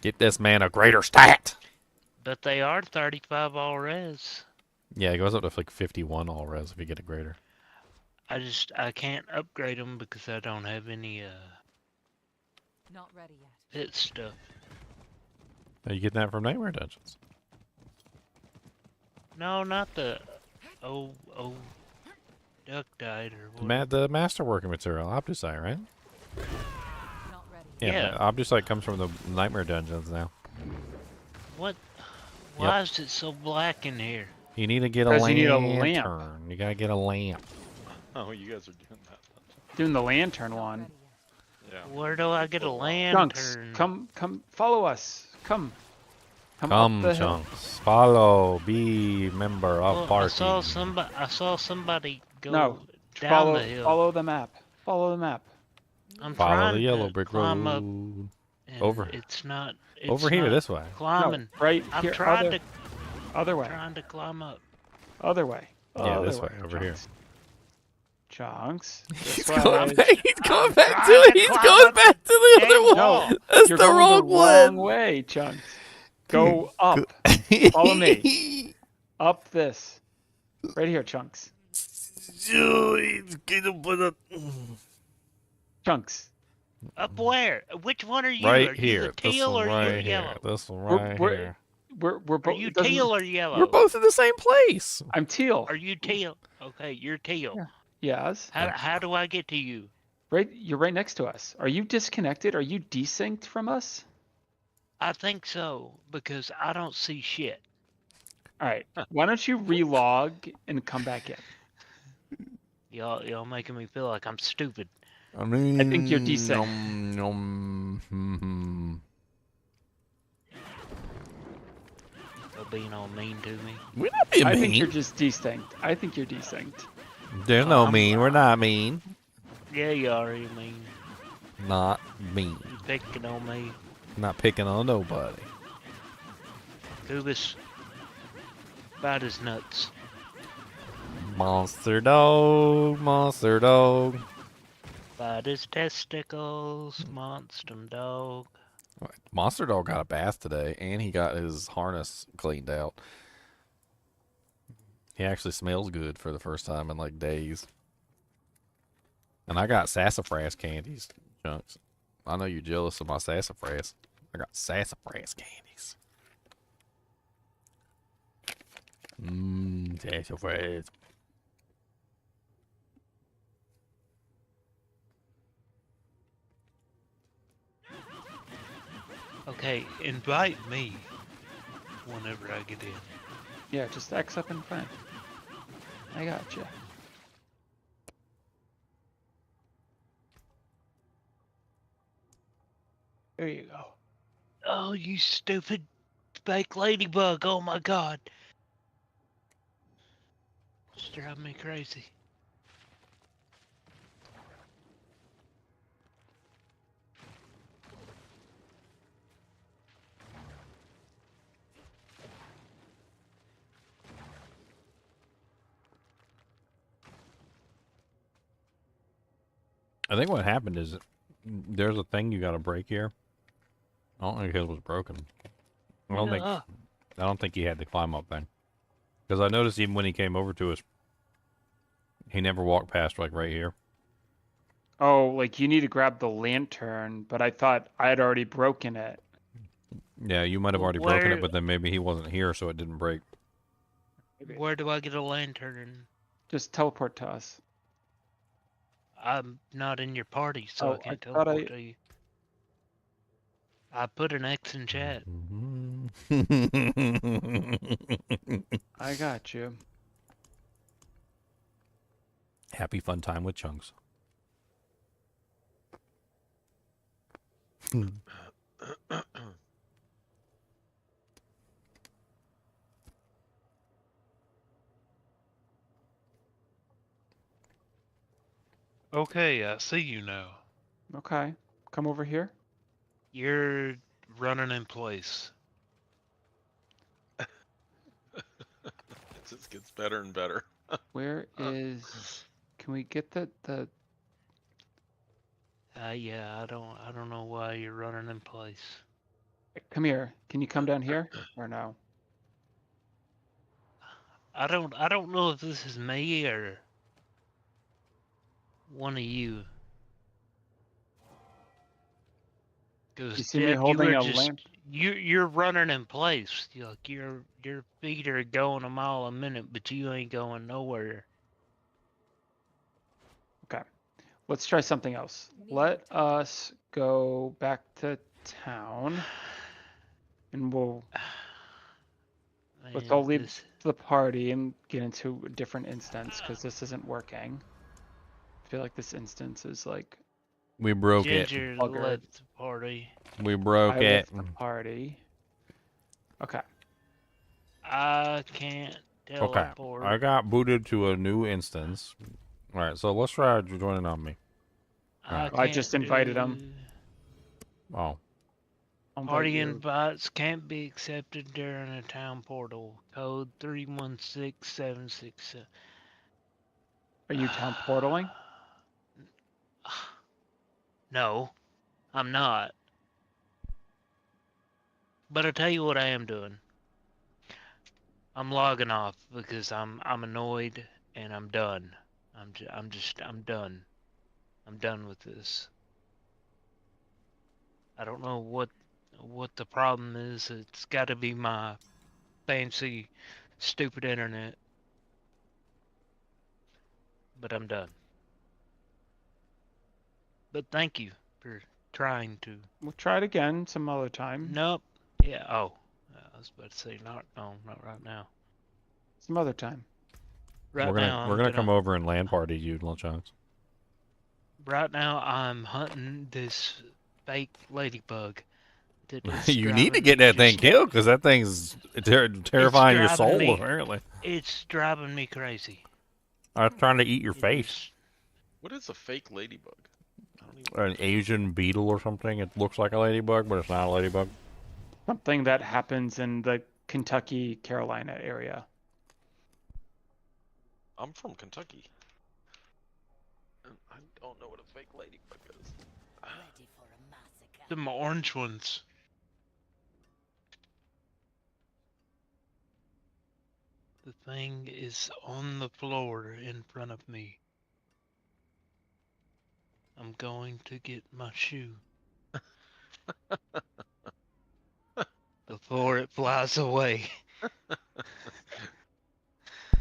Get this man a greater stat! But they are 35 all res. Yeah, it goes up to like 51 all res if you get a greater. I can't upgrade them because I don't have any Not ready yet. hit stuff. Are you getting that from Nightmare Dungeons? No, not the duck died or what. The masterworking material, Obdusite, right? Not ready. Yeah. Obdusite comes from the Nightmare Dungeons now. What? Why is it so black in here? You need to get a 'Cause you need a lantern. lamp. You gotta get a lamp. Oh, you guys are doing that. Doing the lantern Not one. ready yet. Yeah. Where do I get a Chunks, lantern? come, follow us. Come up Come, the hill. chunks. Follow. Be member of Well, party. I saw somebody go No, down the hill. follow the map. Follow the map. I'm Follow trying the yellow to brick climb road. up, and Over. It's not. It's Over here, not this way. Climbing. No, right I'm here. trying Other way. trying to climb up. Other way. Yeah, Other this way, over here. Chunks. He's this going way. back. He's going I'm back to trying it. to He's climb going up back to the the other one. No, That's you're the going wrong wrong one. way, Chunks. Go up. Follow me. Up this. Right here, Chunks. He's gonna put up. Chunks. Up where? Which one are you? Right Are you here. the This teal one or are you right here. yellow? This one We're right we're here. we're Are both. you teal or yellow? We're both in the same place. I'm teal. Are you teal? Okay, you're teal. Yeah. Yes. How do I get to you? Right. You're right next to us. Are you disconnected? Are you desynced from us? I think so because I don't see shit. All right. Why don't you relog and come back in? Y'all making me feel like I'm stupid. I mean, I think you're decent. Y'all being all mean to me. We're not being I mean. think you're just desynced. I think you're desynced. There's no I'm- mean. We're not mean. Yeah, you are. You mean Not mean. you picking on me? Not picking on nobody. Goobus. Bite his nuts. Monster dog. Monster dog. Bite his testicles. Monster dog. Monster dog got a bath today, and he got his harness cleaned out. He actually smells good for the first time in like days. And I got sassafras candies, Chunks. I know you're jealous of my sassafras. I got sassafras candies. Sassafras. Okay, invite me whenever I get in. Yeah, just X up in front. I got you. There you go. Oh, you stupid fake ladybug. Oh my god. It's driving me crazy. I think what happened is there's a thing you got to break here. I don't think his was broken. I don't think he had the climb up thing. Because I noticed even when he came over to us, he never walked past like right here. Oh, like you need to grab the lantern, but I thought I had already broken it. Yeah, you might have already broken it, but then maybe he wasn't here, so it didn't break. Where do I get a lantern? Just teleport to us. I'm not in your party, so Oh, I can't I thought teleport to you. I put an X in chat. I got you. Happy fun time with Chunks. Okay, I see you now. Okay. Come over here. You're running in place. It just gets better and better. Where is... Can we get the... Yeah, I don't know why you're running in place. Come here. Can you come down here? Or no? I don't know if this is me or one of you. You Because see me holding a lamp? you're running in place. Like your feet are going a mile a minute, but you ain't going nowhere. Okay. Let's try something else. Let us go back to town. And let's Man, all leave this- the party and get into a different instance because this isn't working. I feel like this instance is like We broke Ginger Bugger. left the party. it. We broke I it. left the party. Okay. I can't Okay, teleport. I got booted to a new instance. All right, so let's try joining on me. I just invited him. do- Oh, I'll invite Party you. invites can't be accepted during a town portal. Code 316767. Are you town portaling? No, I'm not. But I'll tell you what I am doing. I'm logging off because I'm annoyed and I'm done. I'm done. I'm done with this. I don't know what the problem is. It's got to be my fancy, stupid internet. But I'm done. But thank you for trying to. We'll try it again some other time. Nope. Yeah. Oh, I was about to say not. No, not right now. Some other time. Right we're gonna now, we're gonna come over and land party you, little chunks. Right now, I'm hunting this fake ladybug. That is You need to driving get me that thing just- killed because that thing's terrifying your driving soul. me- Apparently, It's driving me crazy. I was trying to eat your It face. is- What is a fake ladybug? I don't even... An Asian beetle or something. It looks like a ladybug, but it's not a ladybug. Something that happens in the Kentucky, Carolina area. I'm from Kentucky. And I don't know what a fake ladybug is. Ready for a massacre. Them orange ones. The thing is on the floor in front of me. I'm going to get my shoe. Before it flies away.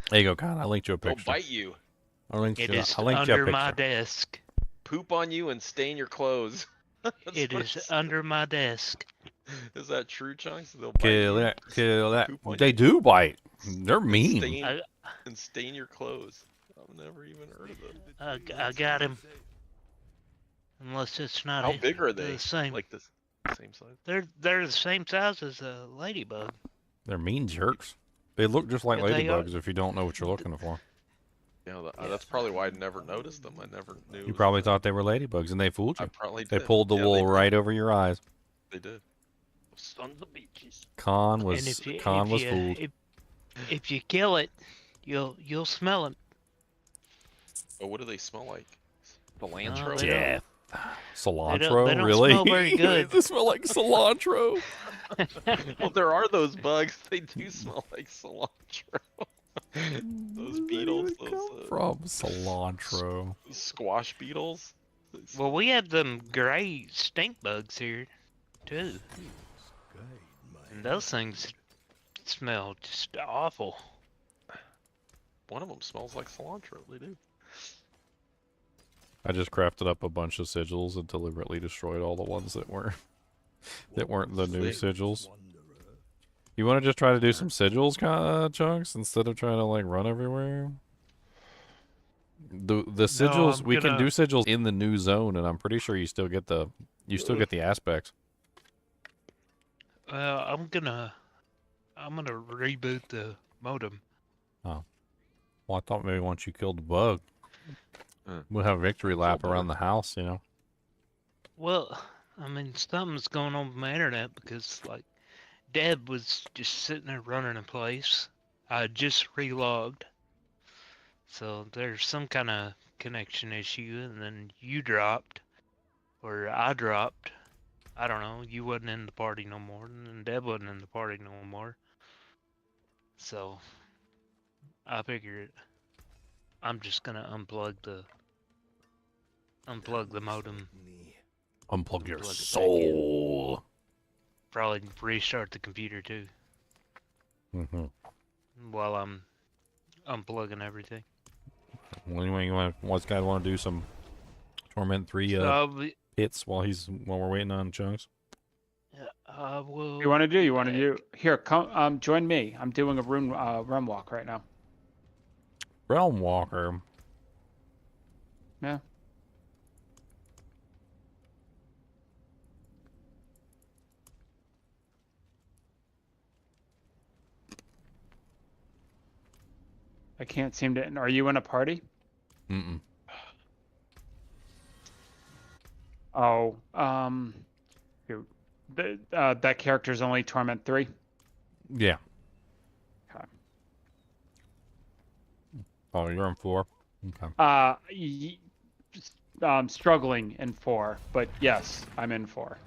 There you go, Con. I linked you a They'll picture. bite you, I linked It you. is I linked you a under picture. my desk. poop on you, and stain your clothes. That's It what is it's- under my desk. Is that true, Chunks? They'll bite Kill you, that. Kill that. Poop on They you. do bite. They're and mean. stain, I- and stain your clothes. I've never even heard of them. I got him. Unless it's not How big are the they? same. Like the same size? They're the same size as a ladybug. They're mean jerks. They look just like Yeah, they are. ladybugs if you don't know what you're looking for. Yeah, that's probably why I never noticed them. I never knew. it You was probably a- thought they were ladybugs, and they fooled I you. probably They did. pulled the Yeah, wool they did. right over your eyes. They did. Sons of bitches. Con And was if you, fooled. if you kill it, you'll smell it. But what do they smell like? Cilantro? they Yeah. They Cilantro, don't really? smell very good. They smell like cilantro. Well, there are those bugs. They do smell like cilantro. Those beetles, Where do they those come from cilantro. squash beetles. Well, we have them gray stink bugs here, too. And those things smell just awful. One of them smells like cilantro. They do. I just crafted up a bunch of sigils and deliberately destroyed all the ones that weren't the new sigils. You want to just try to do some sigils, Chunks, instead of trying to like run everywhere? The sigils I'm we can gonna- do sigils in the new zone, and I'm pretty sure you still get the aspects. I'm gonna reboot the modem. Well, I thought maybe once you killed the bug, we'll have a victory lap bug. around the house, you know. Well, I mean, something's going on with my internet because, like, Deb was just sitting there running in place. I just relogged. So there's some kind of connection issue, and then you dropped, or I dropped. I don't know. You wasn't in the party no more, and then Deb wasn't in the party no more. So I figured I'm just gonna unplug the modem. Unplug your Plug it back in. soul. Probably restart the computer too Mm-hmm. while I'm unplugging everything. Well, anyway, what's guy want to do some Torment 3 hits while we're waiting on Chunks? I will. You want to do? You want to do? Here, come. Join me. I'm doing a run walk right now. Realm Walker. Yeah. I can't seem to. Are you in a party? Mm-mm. Oh, here, that character's only Torment 3. Yeah. Okay. Oh, you're on 4. Okay. Struggling in 4, but yes, I'm in 4.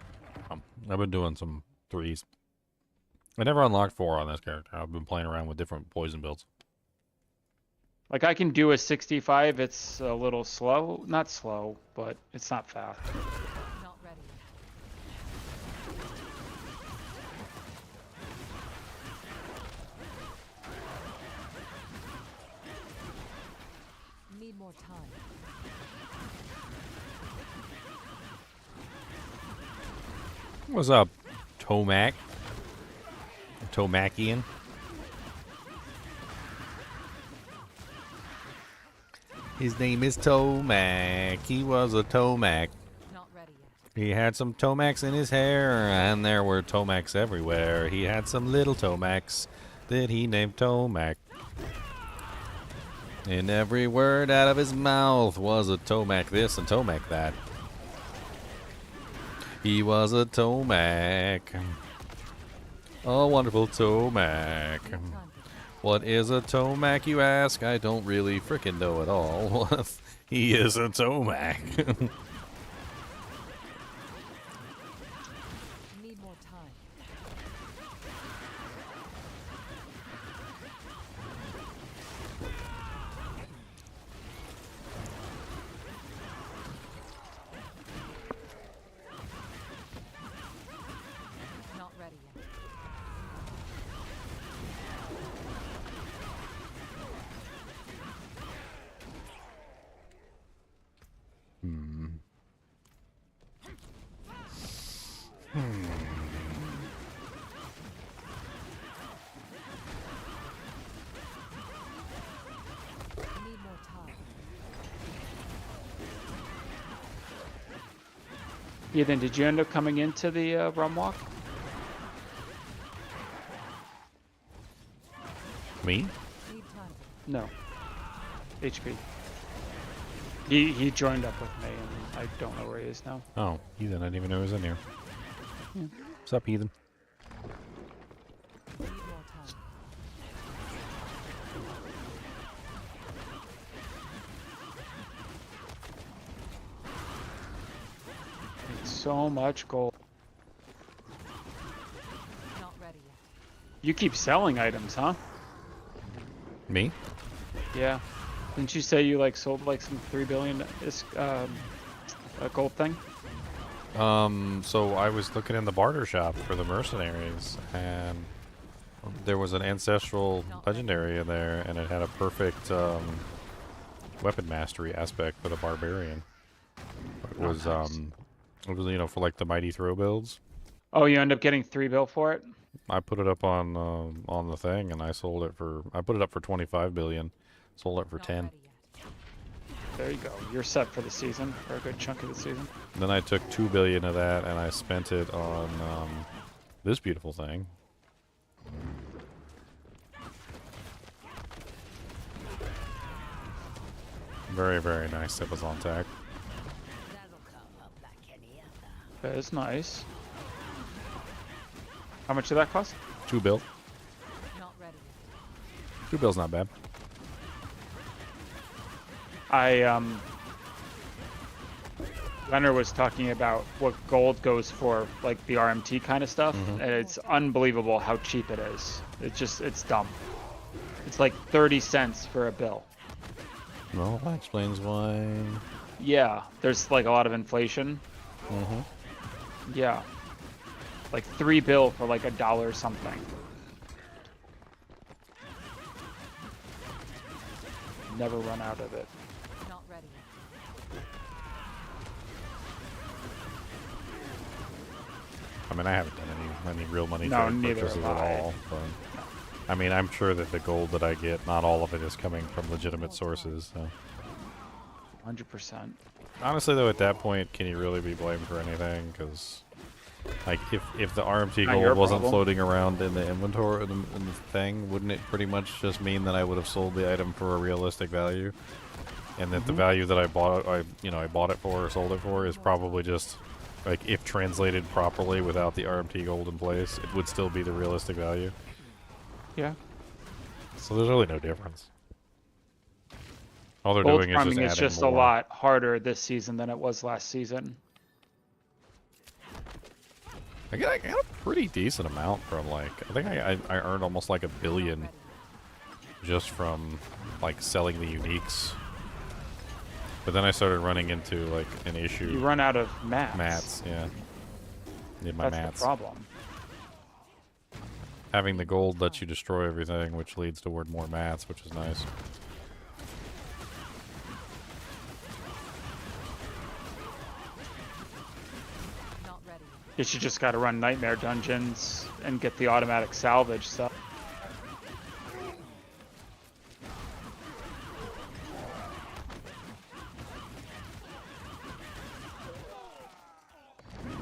I've been doing some 3s. I never unlocked 4 on this character. I've been playing around with different poison builds. Like I can do a 65. It's a little slow, not slow, but it's not fast. Not ready more time. What's up, Tomac? Tomacian? His name is Tomac. He was a Tomac. Not ready yet. He had some Tomacs in his hair, and there were Tomacs everywhere. He had some little Tomacs that he named Tomac. And every word out of his mouth was a Tomac this and Tomac that. He was a Tomac. A wonderful Tomac. What is a Tomac, you ask? I don't really frickin' know at all. He is a Tomac. Need more time. Not ready yet. Need more time. Ethan, did you end up coming into the rum walk? Me? Need time. No. HP. He joined up with me, and I don't know where he is now. Oh, Ethan, I didn't even know he was in here. Yeah. What's up, Ethan? Need more time. Need so much gold. Not ready yet. You keep selling items, huh? Me? Yeah. Didn't you say you like sold like some 3 billion gold thing? So I was looking in the barter shop for the mercenaries, and there was an ancestral legendary in there, and it had a perfect weapon mastery aspect for the barbarian. It was you know, for like the mighty throw builds. Oh, you end up getting 3 bill for it? I put it up on the thing, and I sold it for. I put it up for 25 billion, sold it for Not 10. ready yet. There you go. You're set for the season, for a good chunk of the season. Then I took 2 billion of that, and I spent it on this beautiful thing. Very, very nice. It was on tech. That'll come up like any other. That is nice. How much did that cost? 2 bill. Not ready yet. 2 bill's not bad. Leonard was talking about what gold goes for, like the RMT kind of stuff, and it's unbelievable how cheap it is. It's dumb. It's like 30 cents for a bill. Well, that explains why. Yeah, there's like a lot of inflation. Mm-hmm. Yeah. Like 3 bill for like $1 something. Never run out of it. Not ready yet. I mean, I haven't done any real money No, trade neither purchases have at I. all. But, I mean, I'm sure that the gold that I get, not all of it is coming from legitimate sources. So. 100%. Honestly, though, at that point, can you really be blamed for anything? Because, like, if the RMT Not your gold wasn't problem. floating around in the inventory in the thing, wouldn't it pretty much just mean that I would have sold the item for a realistic value, and that the value that I bought it for or sold it for is probably just, like, if translated properly without the RMT gold in place, it would still be the realistic value. Yeah. So there's really no difference. All they're Gold doing is farming just is adding just more. a lot harder this season than it was last season. I got a pretty decent amount from, like, I think I earned almost like $1 billion just from, like, selling the uniques. But then I started running into, like, an issue. You run out of mats. Mats, yeah. Need my That's mats. the problem. Having the gold lets you destroy everything, which leads toward more mats, which is nice. You should just gotta run nightmare dungeons and get the automatic salvage stuff.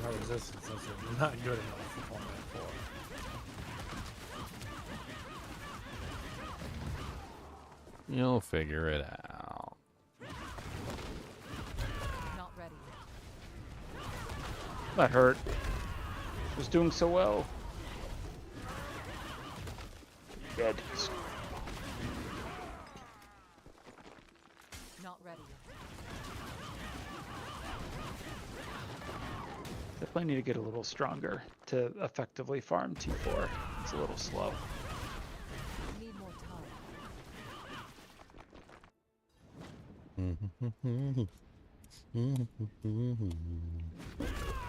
My resistance is not good enough for Torment 4. You'll figure it out. Not ready yet. That hurt. Was doing so well. Dead. Not ready yet. Definitely need to get a little stronger to effectively farm T4. It's a little slow. Need more time.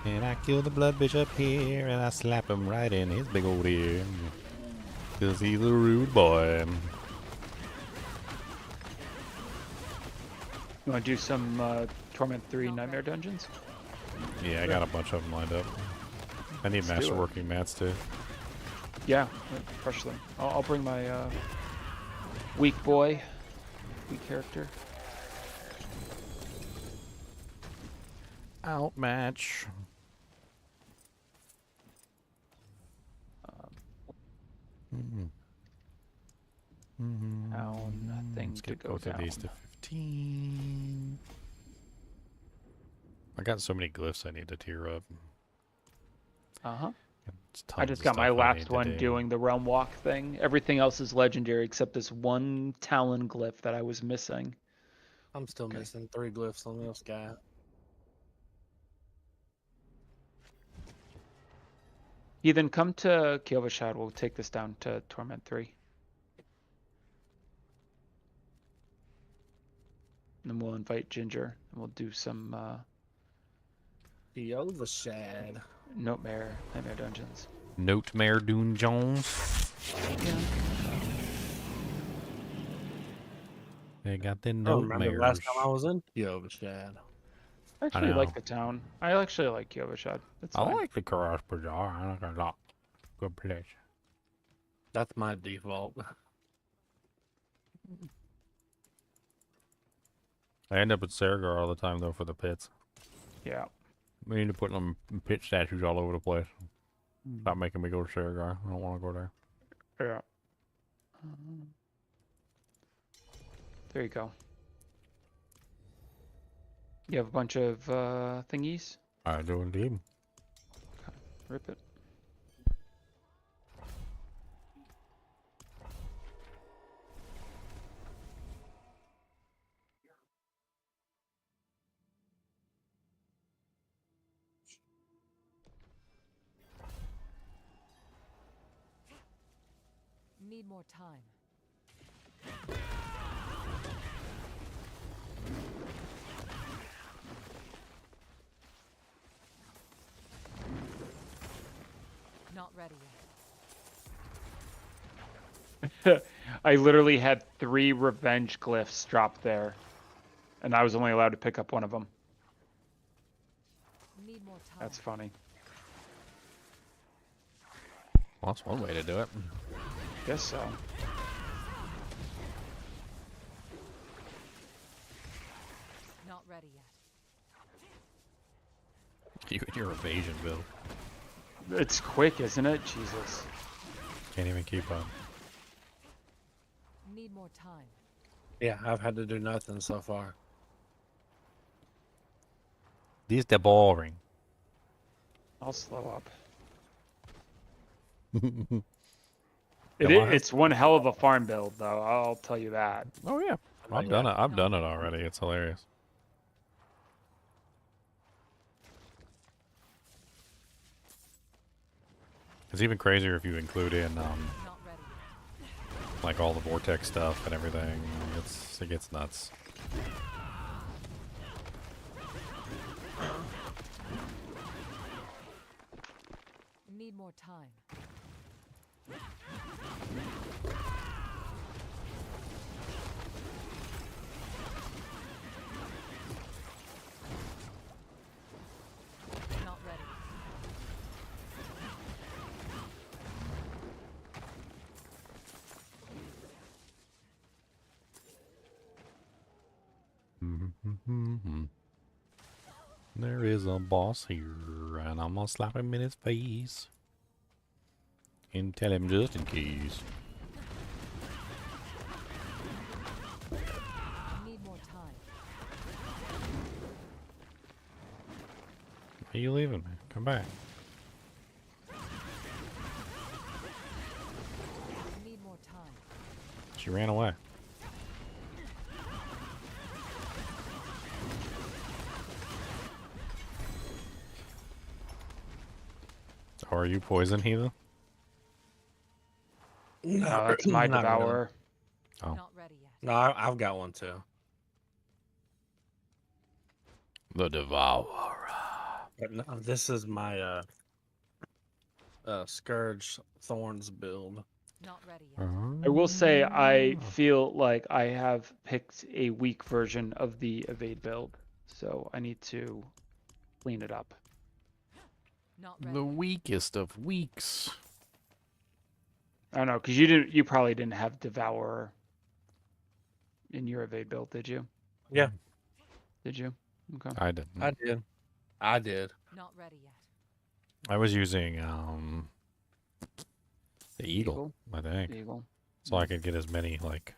And I kill the blood bishop here, and I slap him right in his big old ear. 'Cause he's a rude boy. You want to do some Torment 3 Nightmare Dungeons? Yeah, I got a bunch of them lined up. I need Let's do it. masterworking mats too. Yeah, crush them. I'll bring my weak boy, weak character. Outmatch. Now nothing Let's to get go both of down. these to 15. I got so many glyphs I need to tier up. Uh-huh. It's I tons just of got my stuff I last need to one do. doing the realm walk thing. Everything else is legendary except this one Talon glyph that I was missing. I'm still missing 3 glyphs on this guy. Ethan, come to Kielvashad. We'll take this down to Torment 3. And then we'll invite Ginger, and we'll do some Kielvashad. Nightmare Dungeons. Nightmare Dune Jones. They got the I don't remember the nightmares. last time I was in Kielvashad. I actually know. like the town. I actually like Kielvashad. It's I fine. like the Karash Bazaar. I like it a lot. Good place. That's my default. I end up at Saragar all the time though for the pits. Yeah. We need to put them pit statues all over the place. Stop making me go to Saragar. I don't want to go there. Yeah. There you go. You have a bunch of thingies. I do indeed. Rip it. Need more time. Not ready yet. I literally had 3 revenge glyphs dropped there, and I was only allowed to pick up one of them. Need more time. That's funny. Well, that's one way to do it. Guess so. Not ready yet. You and your evasion build. It's quick, isn't it? Jesus. Can't even keep up. Need more time. Yeah, I've had to do nothing so far. This the boring. I'll slow up. Come It, on. it's one hell of a farm build, though. I'll tell you that. Oh yeah, I've done it. I've done it already. It's hilarious. It's even crazier if you include in Not ready yet. like all the vortex stuff and everything. It gets nuts. Need more time. Not ready. There is a boss here, and I'm gonna slap him in his face. And tell him just in case. Need more time. Why are you leaving me? Come back. Need more time. She ran away. So are you poison, Heathen? No, that's my not really. devourer. Oh. Not ready yet. No, I've got one too. The Devourer. But no, this is my Scourge Thorns build. Not ready yet. I will say I feel like I have picked a weak version of the evade build, so I need to clean it up. Not ready. The weakest of weaks. I don't know, because you probably didn't have devourer in your evade build, did you? Yeah. Did you? Okay. I didn't. I did. Not ready yet. I was using the Eagle, I think. Eagle. So I could get as many, like...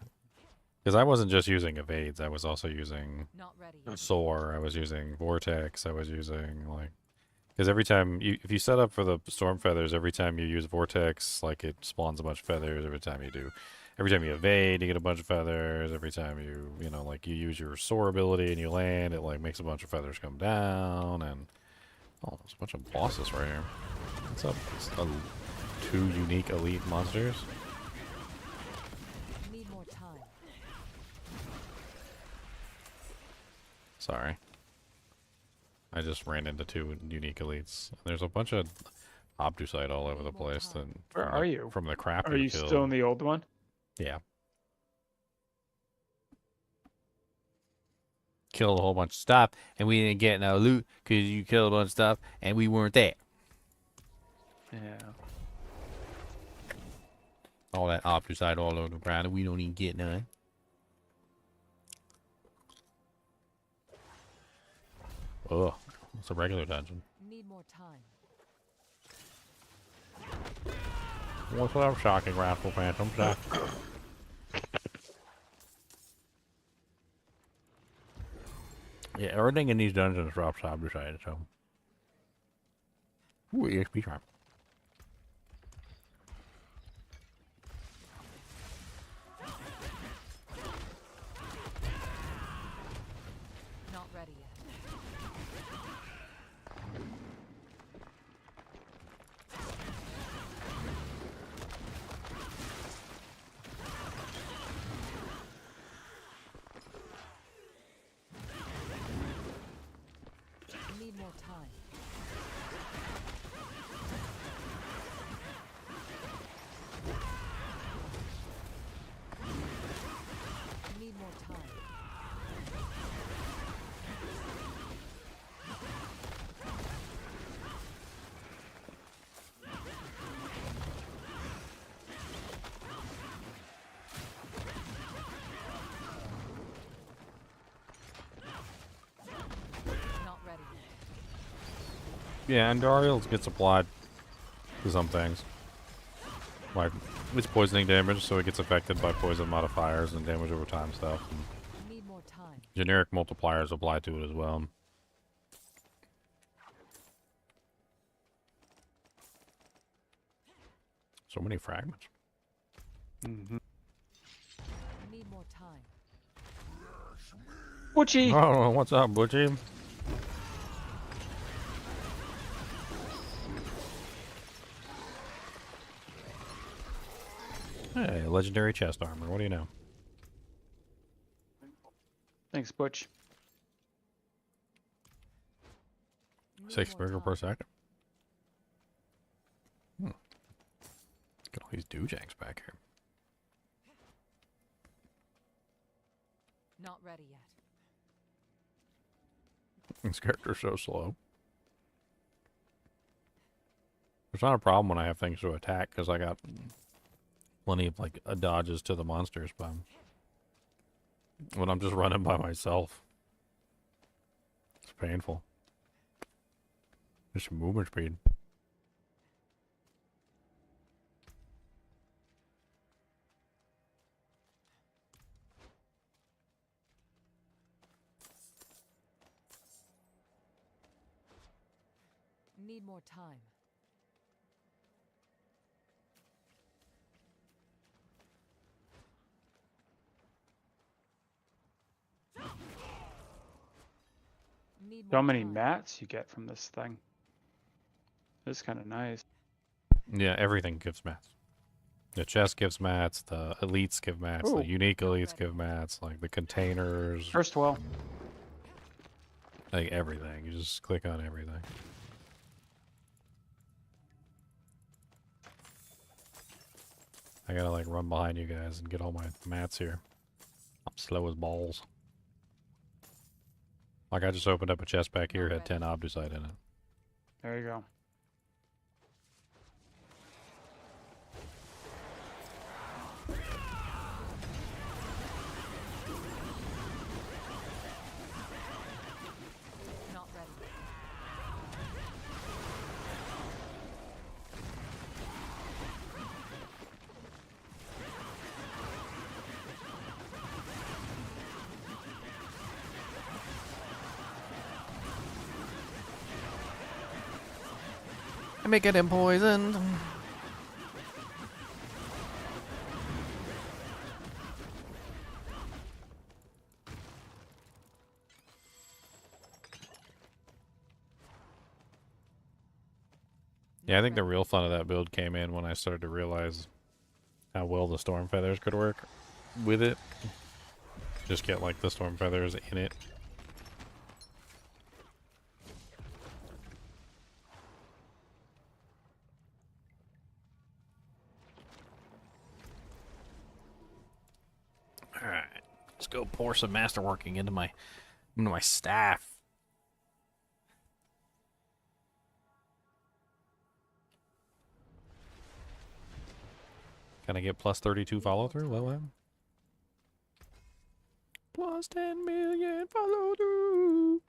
Because I wasn't just using evades, I was also using Not ready yet. Soar, I was using Vortex, I was using, like... Because every time, if you set up for the Storm Feathers, every time you use Vortex, like, it spawns a bunch of feathers. Every time you evade, you get a bunch of feathers. Every time you know, like, you use your Soar ability and you land, it, like, makes a bunch of feathers come down, and... Oh, there's a bunch of bosses right here. What's up? It's, two unique elite monsters. Need more time. Sorry. I just ran into two unique elites. There's a bunch of Obtusite all over the place. That, Where are you? From the crap Are you killed. still in the old one? Yeah. Killed a whole bunch of stuff, and we didn't get no loot because you killed a bunch of stuff, and we weren't there. Yeah. All that Obtusite all over the ground, and we don't even get none. Ugh, it's a regular dungeon. Need more time. What's up, shocking wrathful phantom? Yeah, everything in these dungeons drops Obtusite, so. Ooh, EXP trap. Not ready yet. Need more time. Need more time. Not ready yet. Yeah, and Dariel's gets applied to some things. Like, it's poisoning damage, so it gets affected by poison modifiers and damage over time stuff. And Need more time. generic multipliers apply to it as well. So many fragments. Mm-hmm. Need more time. Butchie! Oh, what's up, Butchie? Hey, legendary chest armor. What do you know? Thanks, Butch. Need 6 more burger per time. second. Get all these doojangs back here. Not ready yet. This character's so slow. It's not a problem when I have things to attack because I got plenty of like dodges to the monsters, but when I'm just running by myself, painful. Just movement speed. Need more time. Need So more many time. mats you get from this thing. This is kind of nice. Yeah, everything gives mats. The chest gives mats, the elites give mats, Ooh. the unique elites give mats, like the containers, First well. like everything. You just click on everything. I gotta like run behind you guys and get all my mats here. I'm slow as balls. Like I just opened up a chest back here, had 10 obducite in it. There you go. Not ready. I may get him poisoned. Yeah, I think the real fun of that build came in when I started to realize how well the storm feathers could work with it. Just get like the storm feathers in it. Alright, let's go pour some masterworking into my staff. Can I get plus 32 follow through? What? Plus 10 million follow through.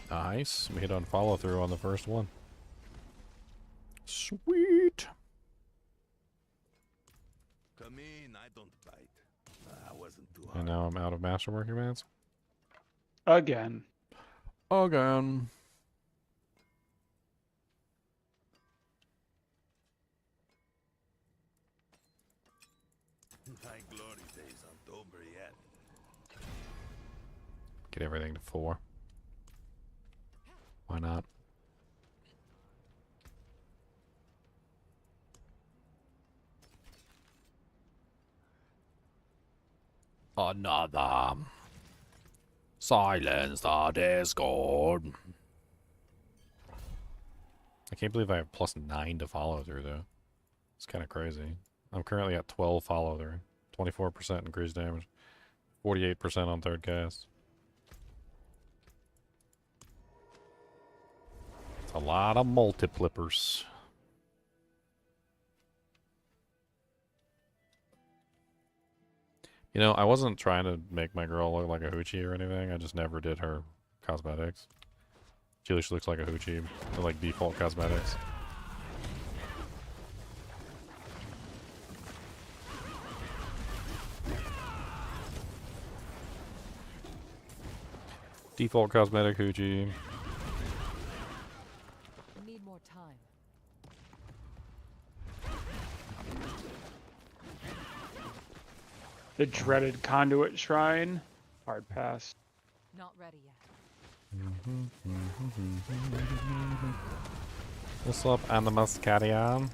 Nice. We hit on follow through on the first one. Sweet. Come in, I don't bite. I wasn't too hard. And now I'm out of masterworking mats. Again. Again. My glory days aren't over yet. Get everything to 4. Why not? Another. Silence the Discord. I can't believe I have plus 9 to follow through though. It's kind of crazy. I'm currently at 12 follow through. 24% increased damage. 48% on third cast. It's a lot of multiplippers. You know, I wasn't trying to make my girl look like a hoochie or anything. I just never did her cosmetics. She looks like a hoochie. They're like default cosmetics. Default cosmetic hoochie. Need more time. The dreaded conduit shrine. Hard pass. Not ready yet. What's up, Animus Carrion?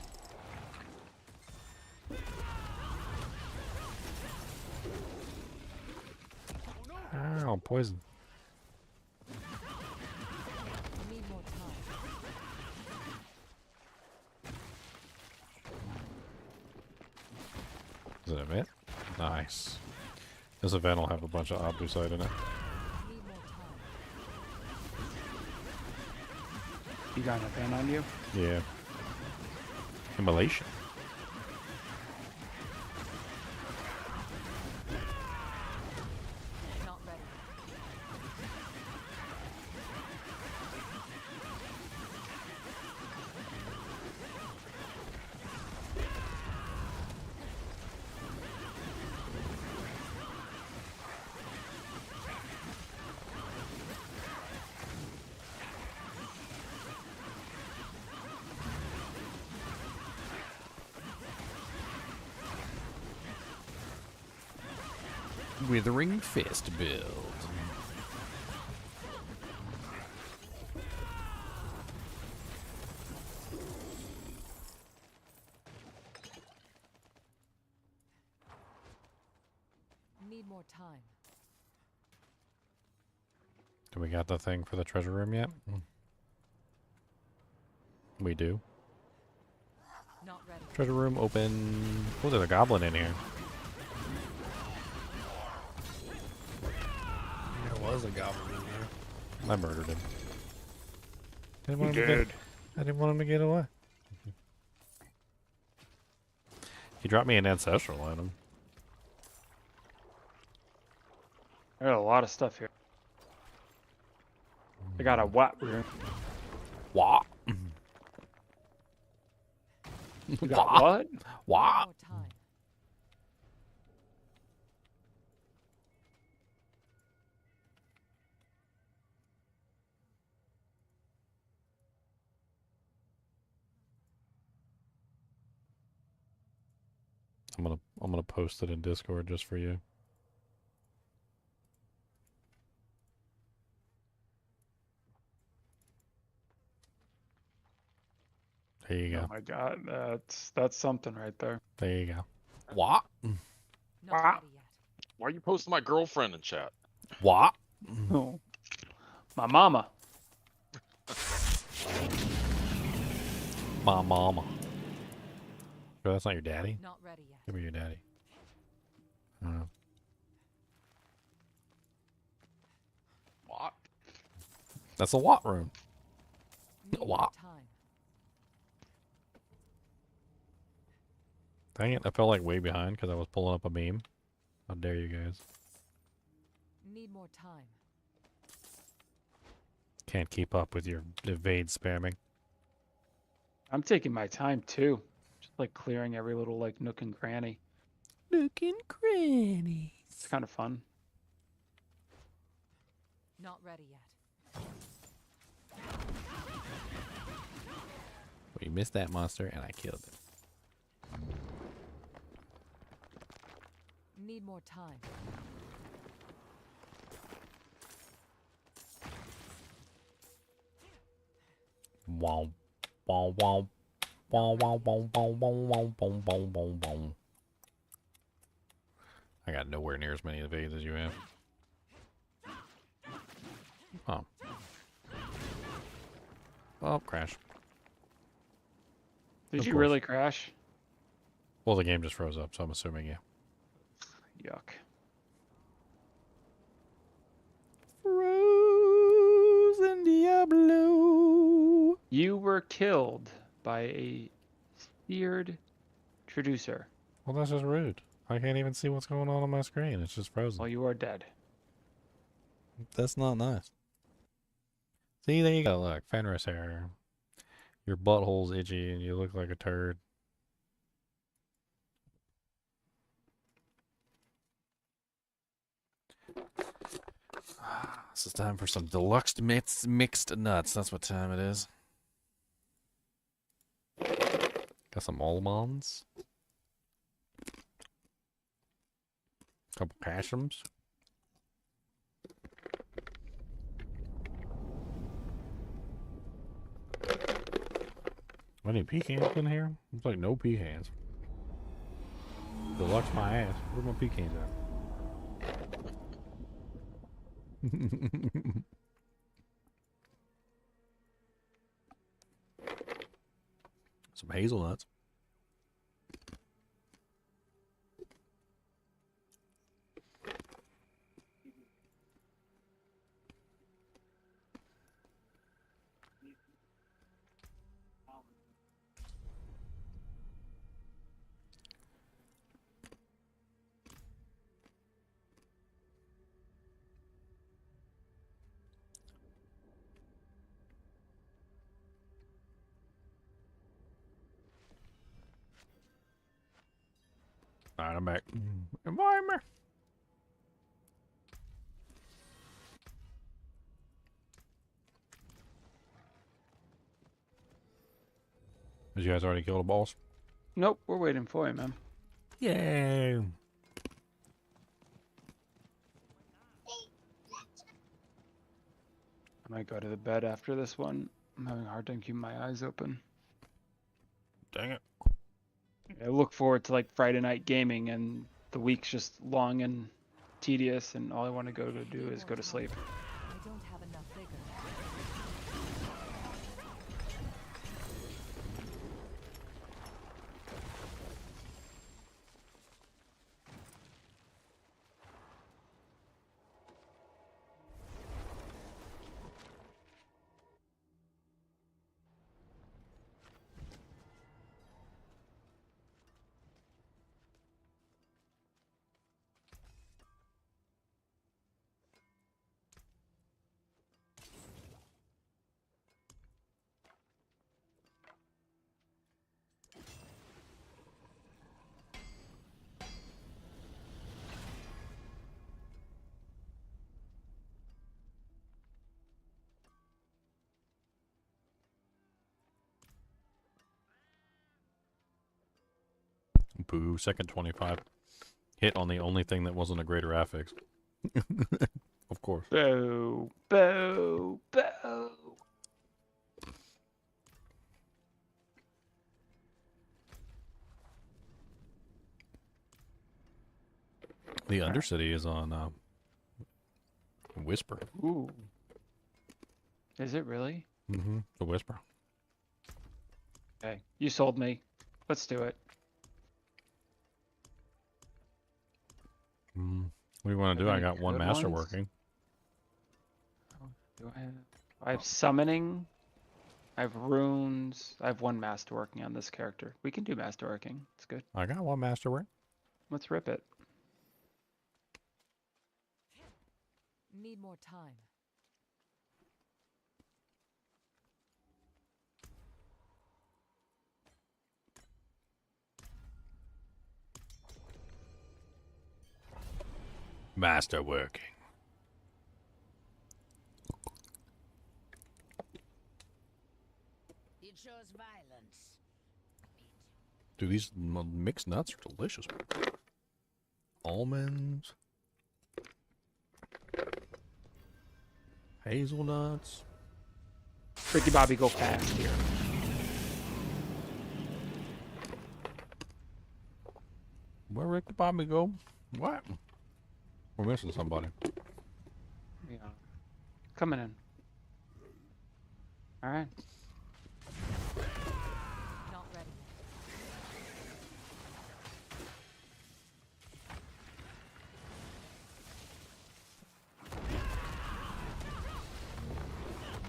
Ow, poison. Need more time. Is it a event? Nice. This event will have a bunch of obducite in it. Need more time. You got an event on you? Yeah. Immolation. Withering Fist build. Need more time. Do we got the thing for the treasure room yet? We do. Not ready. Treasure room open. Oh, there's a goblin in here. There was a goblin in there. I murdered him. Didn't You want him to did. get, I didn't want him to get away. He dropped me an ancestral item. I got a lot of stuff here. I got a what room? What? You got what? What? More time. I'm gonna post it in Discord just for you. There you Oh go. my god, that's something right there. There you go. What? Not Ah. ready yet. Why are you posting my girlfriend in chat? What? Oh. My mama. My mama. Bro, that's not your daddy? Not ready yet. Give me your daddy. I don't know. What? That's a what room. Need more What? time. Dang it, I felt like way behind because I was pulling up a meme. How dare you guys. Need more time. Can't keep up with your evade spamming. I'm taking my time too. Just like clearing every little like nook and cranny. Nook and cranny. It's kind of fun. Not ready yet. We missed that monster and I killed it. Need more time. Wow. Wow, wow. Wow, wow, wow, wow, wow, wow, wow, wow, wow, wow. I got nowhere near as many evades as you have. Oh. Oh, crash. Did Of you course. really crash? Well, the game just froze up, so I'm assuming, yeah. Yuck. Frozen Diablo. You were killed by a seared traducer. Well, that's just rude. I can't even see what's going on my screen. It's just frozen. Well, you are dead. That's not nice. See, there you go. Look, Fenris hair. Your butthole's itchy and you look like a turd. This is time for some deluxe mixed nuts. That's what time it is. Got some almonds. Couple cashews. Any pecans in here? Looks like no pecans. Deluxe my ass. Where's my pecans at? Some hazelnuts. Alright, I'm back. Invite me. Did you guys already kill the boss? Nope, we're waiting for you, man. Yay. I might go to the bed after this one. I'm having a hard time keeping my eyes open. Dang it. I look forward to like Friday night gaming, and the week's just long and tedious, and all I want to go to do is go to sleep. I don't have enough vigor. Boo, second 25. Hit on the only thing that wasn't a greater affix. Of course. Boo, boo, boo. The Undercity is on Whisper. Ooh. Is it really? Mm-hmm. The Whisper. Okay, you sold me. Let's do it. What do you want to do? I Any got one good master ones? working. Do I have summoning. I have runes. I have one master working on this character. We can do master working. It's good. I got one master work. Let's rip it. Need more time. Master working. It shows violence. Dude, these mixed nuts are delicious. Almonds. Hazelnuts. Ricky Bobby, go fast here. Where Ricky Bobby go? What? We're missing somebody. Yeah. Coming in. All right. Not ready.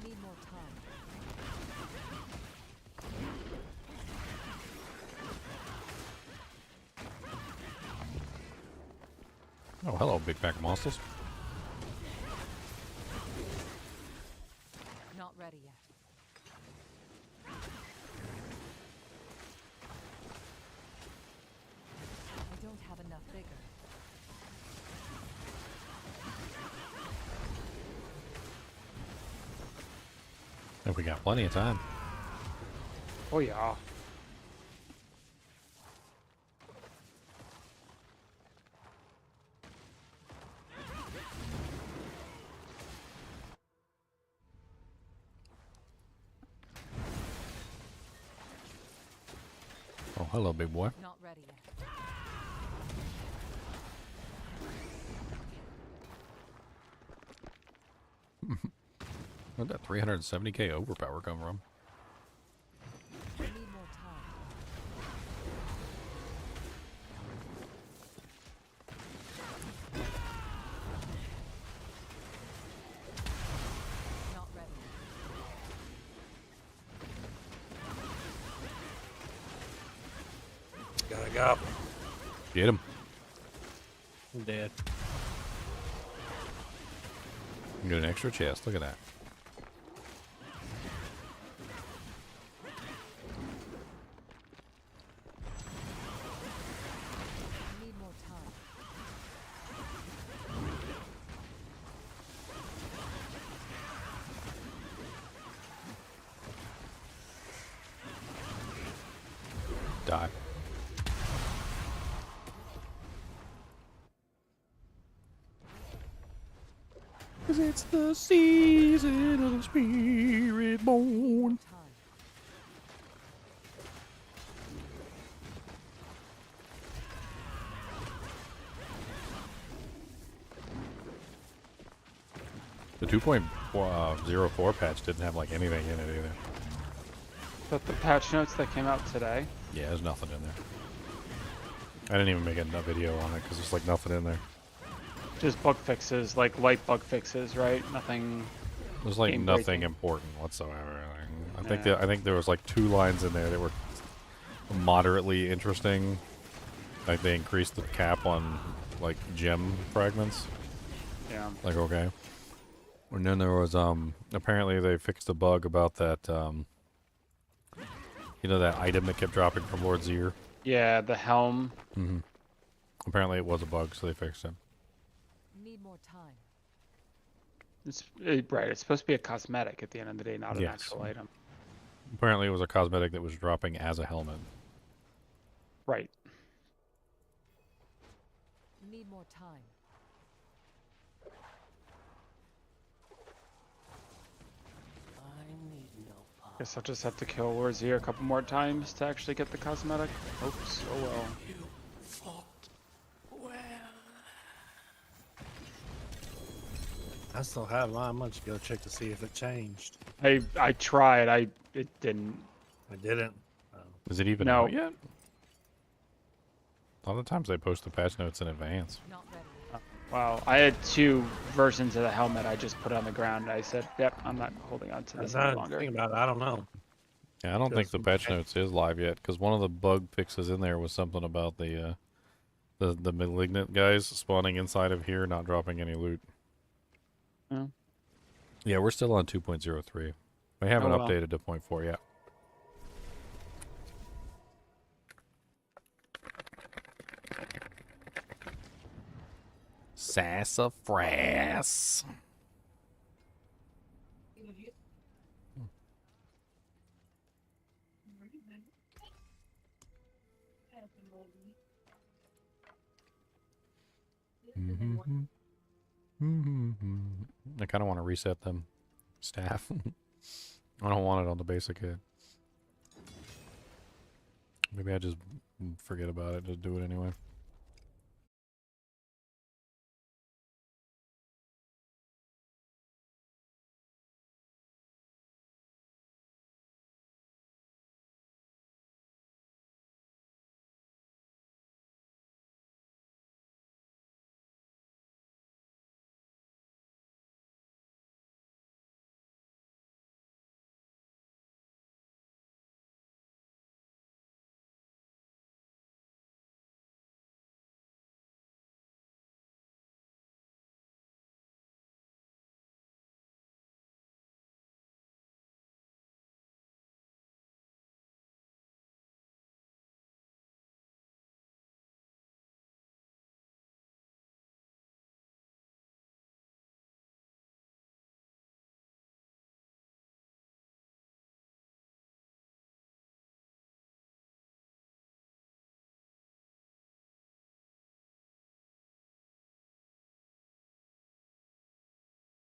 Need more time. Oh, hello, big pack of monsters. Not ready yet. I don't have enough vigor. If we got plenty of time. Oh yeah. Oh, hello, big boy. Not ready yet. Where'd that 370k overpower come from? Need more time. Not ready. Gotta go. Get him. I'm dead. You get an extra chest. Look at that. Need more time. Die. 'cause it's the season of the spirit born. Time. The 2.04 patch didn't have like anything in it either. But the patch notes that came out today. Yeah, there's nothing in there. I didn't even make a video on it because there's like nothing in there. Just bug fixes, like light bug fixes, right? Nothing. There's like Game-breaking. nothing important whatsoever. I think Yeah. I think there was like 2 lines in there that were moderately interesting. Like they increased the cap on like gem fragments. Yeah. Like okay. And then there was apparently they fixed a bug about that you know that item that kept dropping from Lord's ear. Yeah, the helm. Mm-hmm. Apparently it was a bug, so they fixed it. Need more time. It's right. It's supposed to be a cosmetic at the end of the day, not an Yes. actual item. Apparently it was a cosmetic that was dropping as a helmet. Right. Need more time. Guess I'll just have to kill Lord's ear a couple more times to actually get the cosmetic. Oops. Oh well. I still have mine. I'm going to go check to see if it changed. I tried. It didn't. I didn't. Is it even No. out yet? A lot of times they post the patch notes in advance. Not ready. Wow. I had 2 versions of the helmet. I just put on the ground. I said, "Yep, I'm not holding on to this any longer." Think about it. I don't know. Yeah, I don't think the patch Okay. notes is live yet because one of the bug fixes in there was something about the malignant guys spawning inside of here, not dropping any loot. Oh. Yeah, we're still on 2.03. We haven't Oh, well. updated to 0.4 yet. Sassafras. I kind of want to reset them. Staff. I don't want it on the basic hit. Maybe I just forget about it, just do it anyway.